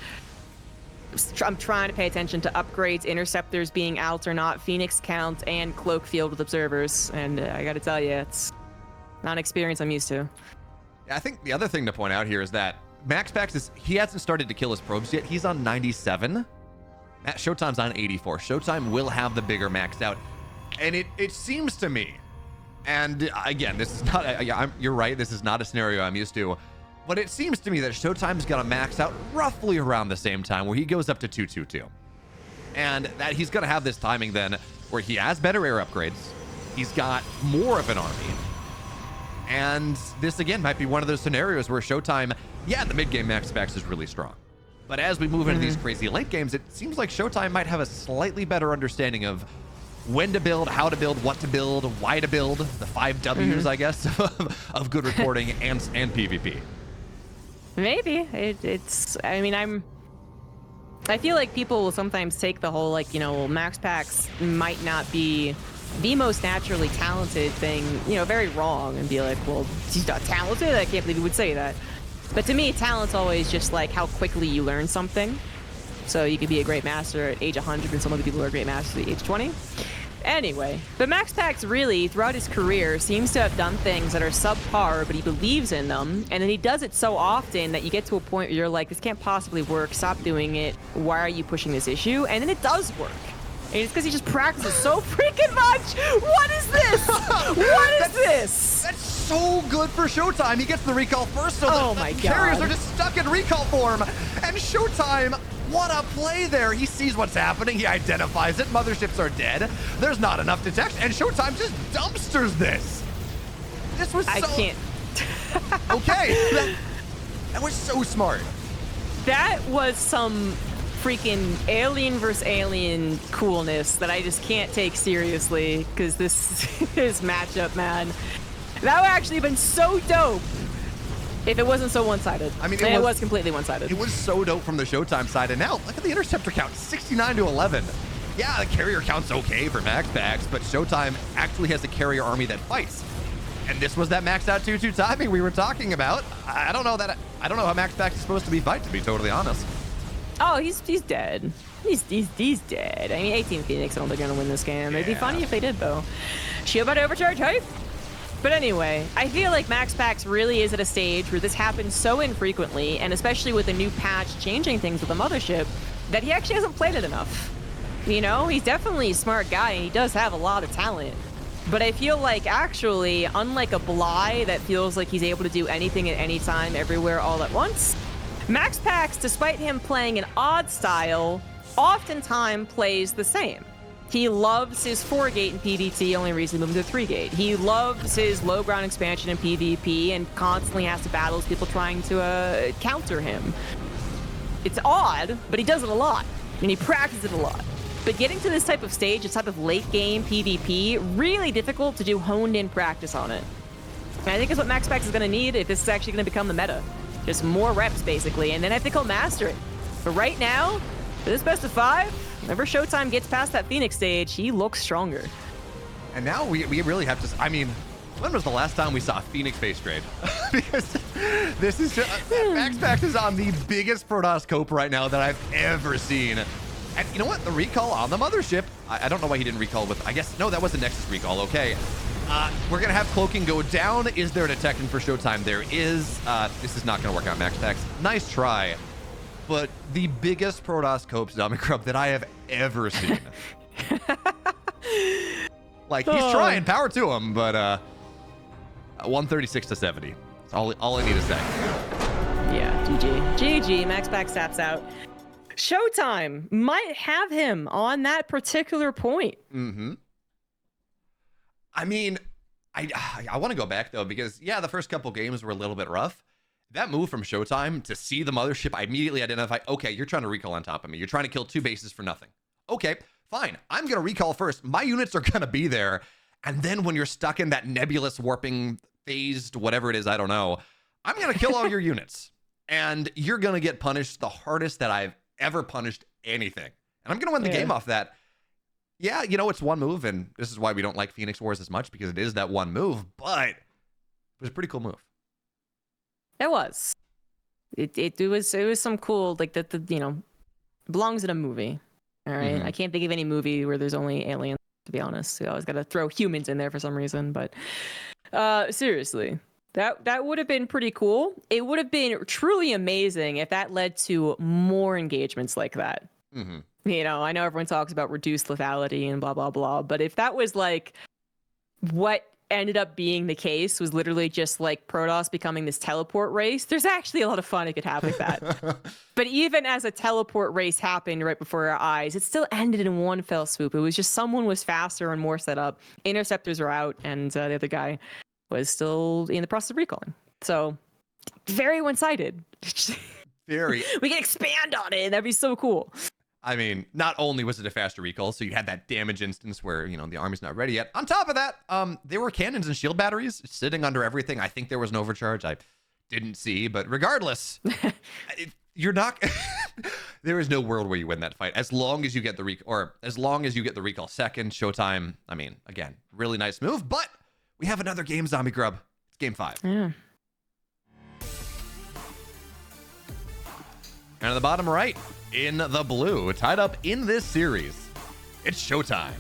S2: I'm trying to pay attention to upgrades, interceptors being out or not, Phoenix count, and cloak field with observers. And I gotta tell you, it's not an experience I'm used to.
S1: I think the other thing to point out here is that MaxPax he hasn't started to kill his probes yet. He's on 97. ShoWTime's on 84. ShoWTime will have the bigger maxed out. And it seems to me, and again, this is not, you're right, this is not a scenario I'm used to, but it seems to me that ShoWTime's gonna max out roughly around the same time where he goes up to 222. And that he's gonna have this timing then where he has better air upgrades, he's got more of an army, and this again might be one of those scenarios where ShoWTime, the mid-game MaxPax is really strong. But as we move into these crazy late games, it seems like ShoWTime might have a slightly better understanding of when to build, how to build, what to build, why to build, the 5 W's, I guess, of good reporting and PvP.
S2: Maybe. I mean, I feel like people will sometimes take the whole, like, MaxPax might not be the most naturally talented thing, very wrong, and be like, well, he's not talented? I can't believe he would say that. But to me, talent's always just like how quickly you learn something. So you could be a great master at age 100 and some other people are great masters at age 20. Anyway, but MaxPax really, throughout his career, seems to have done things that are subpar, but he believes in them. And then he does it so often that you get to a point where you're like, this can't possibly work. Stop doing it. Why are you pushing this issue? And then it does work. And it's because he just practices so freaking much. What is this? What is this?
S1: That's so good for ShoWTimE. He gets the recall first, so the carriers are just stuck in recall form. And ShoWTimE, what a play there. He sees what's happening. He identifies it. Motherships are dead. There's not enough detection. And ShoWTimE just dumpsters this. This was so...
S2: I can't.
S1: Okay. That was so smart.
S2: That was some freaking alien versus alien coolness that I just can't take seriously, because this matchup, man. That would actually have been so dope if it wasn't so one-sided. I mean, it was completely one-sided.
S1: It was so dope from the ShoWTimE side, and now look at the interceptor count, 69 to 11. Yeah, the carrier count's okay for MaxPax, but ShoWTimE actually has a carrier army that fights. And this was that maxed out 2-2 timing we were talking about. I don't know how MaxPax is supposed to be fight, to be totally honest.
S2: Oh, he's dead. He's dead. I mean, 18 Phoenix, I don't think they're gonna win this game. It'd be funny if they did, though. Shield by overcharge hype. But anyway, I feel like MaxPax really is at a stage where this happens so infrequently, and especially with the new patch changing things with the mothership, that he actually hasn't played it enough. He's definitely a smart guy, and he does have a lot of talent. But I feel like, actually, unlike a Bly that feels like he's able to do anything at any time, everywhere, all at once, MaxPax, despite him playing an odd style, oftentimes plays the same. He loves his 4-gate in PvT, only reason he moved to 3-gate. He loves his low ground expansion in PvP and constantly has to battle people trying to counter him. It's odd, but he does it a lot, and he practices it a lot. But getting to this type of stage, this type of late game PvP, really difficult to do honed in practice on it. And I think it's what MaxPax is going to need if this is actually going to become the meta. Just more reps, basically, and then I think he'll master it. But right now, for this best of 5, whenever ShoWTimE gets past that Phoenix stage, he looks stronger.
S1: And now we really have to, I mean, when was the last time we saw a Phoenix base trade? Because this is just, MaxPax is on the biggest Protoss cope right now that I've ever seen. And you know what? The recall on the mothership, I don't know why he didn't recall with, I guess, no, that was a Nexus recall, okay. We're going to have cloaking go down. Is there a detection for ShoWTimE? There is. This is not going to work out, MaxPax. Nice try. But the biggest Protoss cope dummy grub that I have ever seen. Like, he's trying, power to him, but 136 to 70. That's all I need to say.
S2: Yeah, GG, MaxPax taps out. ShoWTimE might have him on that particular point.
S1: Mm-hmm. I mean, I want to go back, though, because, yeah, the first couple games were a little bit rough. That move from ShoWTimE to see the mothership, I immediately identify, okay, you're trying to recall on top of me. You're trying to kill 2 bases for nothing. Okay, fine. I'm going to recall first. My units are going to be there. And then when you're stuck in that nebulous warping phased, whatever it is, I don't know, I'm going to kill all your units. And you're going to get punished the hardest that I've ever punished anything. And I'm going to win the game off that. Yeah, it's one move, and this is why we don't like Phoenix Wars as much, because it is that one move, but it was a pretty cool move.
S2: It was. It was some cool, like, belongs in a movie. All right? I can't think of any movie where there's only aliens, to be honest. You always got to throw humans in there for some reason, but seriously. That would have been pretty cool. It would have been truly amazing if that led to more engagements like that. Mm-hmm. I know everyone talks about reduced lethality and blah, blah, blah, but if that was like what ended up being the case, was literally just like Protoss becoming this teleport race, there's actually a lot of fun it could have with that. But even as a teleport race happened right before our eyes, it still ended in one fell swoop. It was just someone was faster and more set up. Interceptors are out, and the other guy was still in the process of recalling. So very one-sided.
S1: Very.
S2: We can expand on it, and that'd be so cool.
S1: I mean, not only was it a faster recall, so you had that damage instance where, the army's not ready yet. On top of that, there were cannons and shield batteries sitting under everything. I think there was an overcharge I didn't see, but regardless, you're not... there is no world where you win that fight as long as you get the recall second. ShoWTimE, I mean, again, really nice move, but we have another game, Zombie Grub. It's game 5.
S2: Yeah.
S1: And on the bottom right, in the blue, tied up in this series, it's ShoWTimE.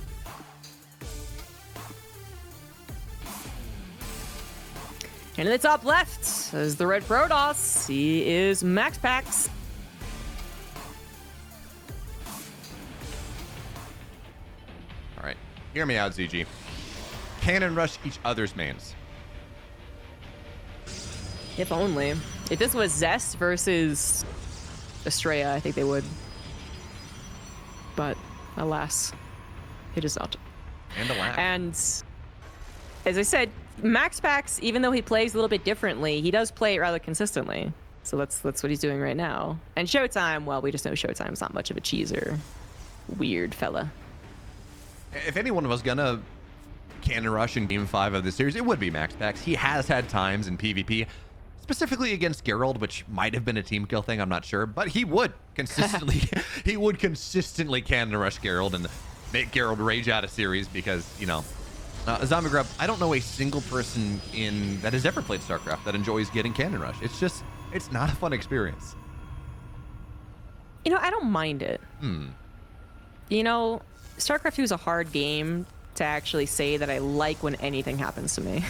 S2: And in the top left is the red VODs. He is MaxPax.
S1: All right, hear me out, ZG. Cannon rush each other's mains.
S2: If only. If this was Zest versus Estrella, I think they would. But alas, it is not.
S1: And alas.
S2: And as I said, MaxPax, even though he plays a little bit differently, he does play it rather consistently. So that's what he's doing right now. And ShoWTimE, well, we just know ShoWTime's not much of a cheeser. Weird fella.
S1: If anyone was gonna cannon rush in game 5 of this series, it would be MaxPax. He has had times in PvP, specifically against Geralt, which might have been a team kill thing, I'm not sure, but he would consistently cannon rush Geralt and make Geralt rage out of series because, you know, Zombie Grub, I don't know a single person that has ever played StarCraft that enjoys getting cannon rush. It's not a fun experience.
S2: You know, I don't mind it. You know, StarCraft 2 is a hard game to actually say that I like when anything happens to me.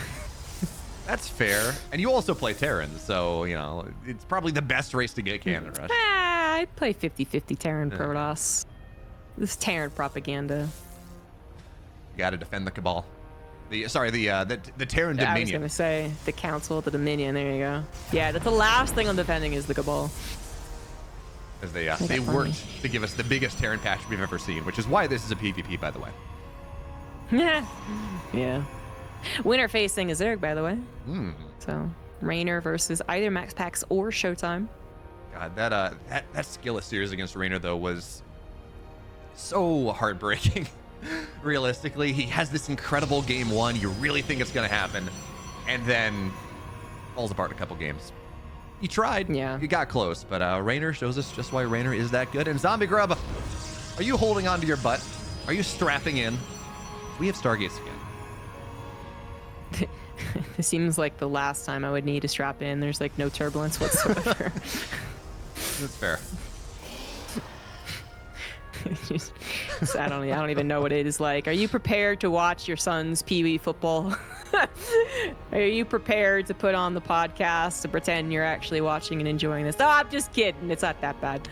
S1: That's fair. And you also play Terran, so, you know, it's probably the best race to get cannon rush.
S2: I play 50-50 Terran VODs. This Terran propaganda.
S1: You gotta defend the Cabal. The Terran Dominion.
S2: I was gonna say the Council, the Dominion. There you go. Yeah, that's the last thing I'm defending is the Cabal.
S1: As they worked to give us the biggest Terran patch we've ever seen, which is why this is a PvP, by the way.
S2: Yeah. Winner facing is Zerg, by the way. So Raynor versus either MaxPax or ShoWTimE.
S1: God, that skillless series against Raynor though was so heartbreaking. Realistically, he has this incredible game 1. You really think it's gonna happen, and then falls apart in a couple games. He tried.
S2: Yeah.
S1: He got close, but Raynor shows us just why Raynor is that good. And Zombie Grub, are you holding on to your butt? Are you strapping in? We have Stargates again.
S2: It seems like the last time I would need to strap in. There's like no turbulence whatsoever.
S1: That's fair.
S2: I don't even know what it is like. Are you prepared to watch your son's Pee-wee football? Are you prepared to put on the podcast to pretend you're actually watching and enjoying this? No, I'm just kidding. It's not that bad.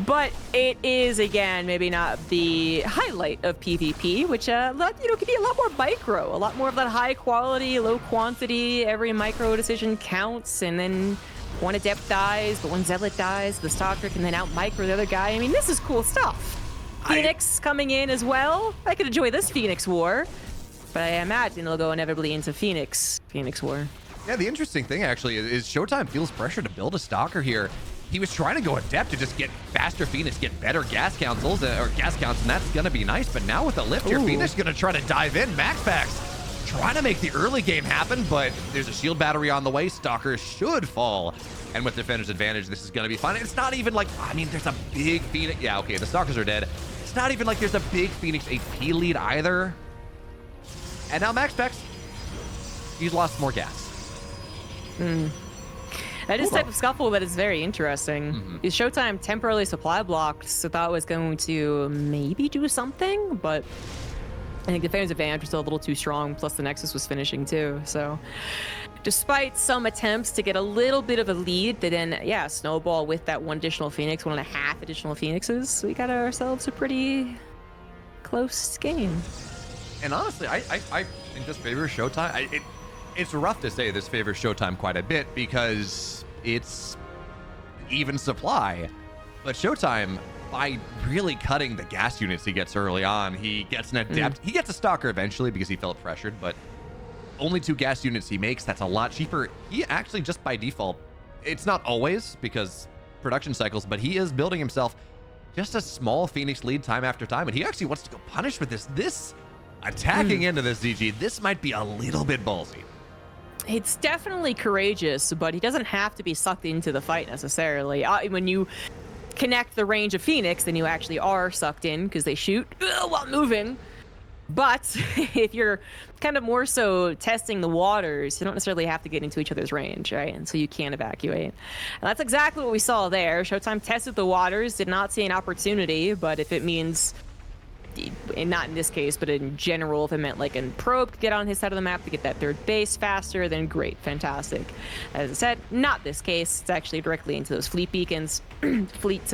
S2: But it is, again, maybe not the highlight of PvP, which can be a lot more micro, a lot more of that high quality, low quantity. Every micro decision counts, and then one adept dies, but one zealot dies, the stalker can then out micro the other guy. I mean, this is cool stuff. Phoenix coming in as well. I could enjoy this Phoenix War, but I imagine it'll go inevitably into Phoenix War.
S1: Yeah, the interesting thing actually is ShoWTimE feels pressure to build a stalker here. He was trying to go adept to just get faster Phoenix, get better gas counts, and that's gonna be nice. But now with the lift here, Phoenix gonna try to dive in. MaxPax trying to make the early game happen, but there's a shield battery on the way. Stalker should fall. And with Defender's advantage, this is going to be fine. It's not even like, I mean, there's a big Phoenix. Yeah, okay, the Stalkers are dead. It's not even like there's a big Phoenix AP lead either. And now MaxPax, he's lost more gas.
S2: That is type of scuffle that is very interesting. Is ShoWTimE temporarily supply blocked, so thought it was going to maybe do something, but I think Defender's advantage was still a little too strong, plus the Nexus was finishing too, so despite some attempts to get a little bit of a lead, they then, snowball with that one additional Phoenix, 1.5 additional Phoenixes. We got ourselves a pretty close game.
S1: And honestly, I think this favors ShoWTimE. It's rough to say this favors ShoWTimE quite a bit because it's even supply. But ShoWTimE, by really cutting the gas units he gets early on, he gets an adept. He gets a stalker eventually because he felt pressured, but only 2 gas units he makes, that's a lot cheaper. He actually, just by default, it's not always because production cycles, but he is building himself just a small Phoenix lead time after time, and he actually wants to go punish with this attacking into this ZG. This might be a little bit ballsy.
S2: It's definitely courageous, but he doesn't have to be sucked into the fight necessarily. When you connect the range of Phoenix, then you actually are sucked in because they shoot while moving. But if you're kind of more so testing the waters, you don't necessarily have to get into each other's range, right? And so you can evacuate. And that's exactly what we saw there. ShoWTimE tested the waters, did not see an opportunity, but if it means, and not in this case, but in general, if it meant like a probe could get on his side of the map to get that third base faster, then great, fantastic. As I said, not this case. It's actually directly into those fleet beacons. Fleet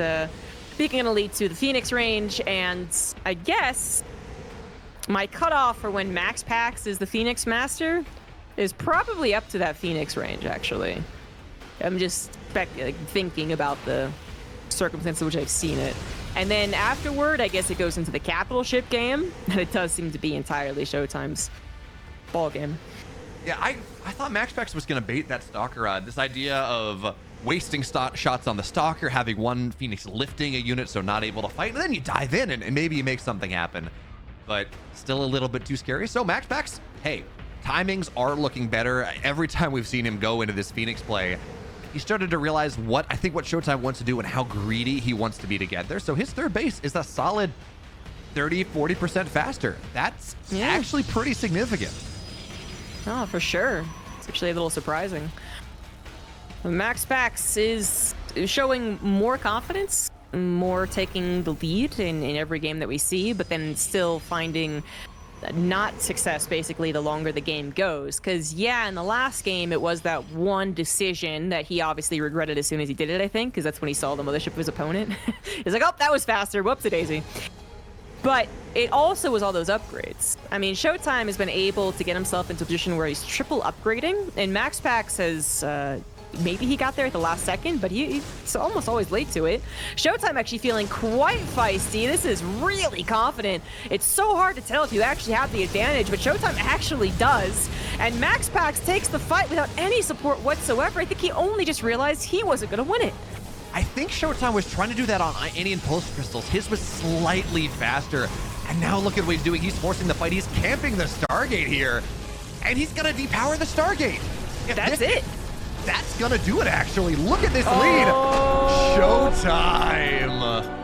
S2: beacon gonna lead to the Phoenix range, and I guess my cutoff for when MaxPax is the Phoenix Master is probably up to that Phoenix range, actually. I'm just thinking about the circumstances in which I've seen it. And then afterward, I guess it goes into the capital ship game, and it does seem to be entirely ShoWTimE's ball game.
S1: Yeah, I thought MaxPax was going to bait that Stalker. This idea of wasting shots on the Stalker, having one Phoenix lifting a unit so not able to fight, and then you dive in and maybe you make something happen. But still a little bit too scary. So MaxPax, hey, timings are looking better. Every time we've seen him go into this Phoenix play, he started to realize what ShoWTimE wants to do and how greedy he wants to be to get there. So his third base is a solid 30-40% faster. That's actually pretty significant.
S2: Oh, for sure. It's actually a little surprising. MaxPax is showing more confidence, more taking the lead in every game that we see, but then still finding not success basically the longer the game goes. Because yeah, in the last game it was that one decision that he obviously regretted as soon as he did it, I think, because that's when he saw the mothership of his opponent. He's like, oh, that was faster, whoopsie-daisy. But it also was all those upgrades. I mean, ShoWTimE has been able to get himself into a position where he's triple upgrading, and MaxPax has maybe he got there at the last second, but he's almost always late to it. ShoWTimE actually feeling quite feisty. This is really confident. It's so hard to tell if you actually have the advantage, but ShoWTimE actually does. And MaxPax takes the fight without any support whatsoever. I think he only just realized he wasn't going to win it.
S1: I think ShoWTimE was trying to do that on Indian Pulse Crystals. His was slightly faster. And now look at what he's doing. He's forcing the fight. He's camping the Stargate here. And he's going to depower the Stargate.
S2: That's it.
S1: That's gonna do it, actually. Look at this lead. ShoWTimE.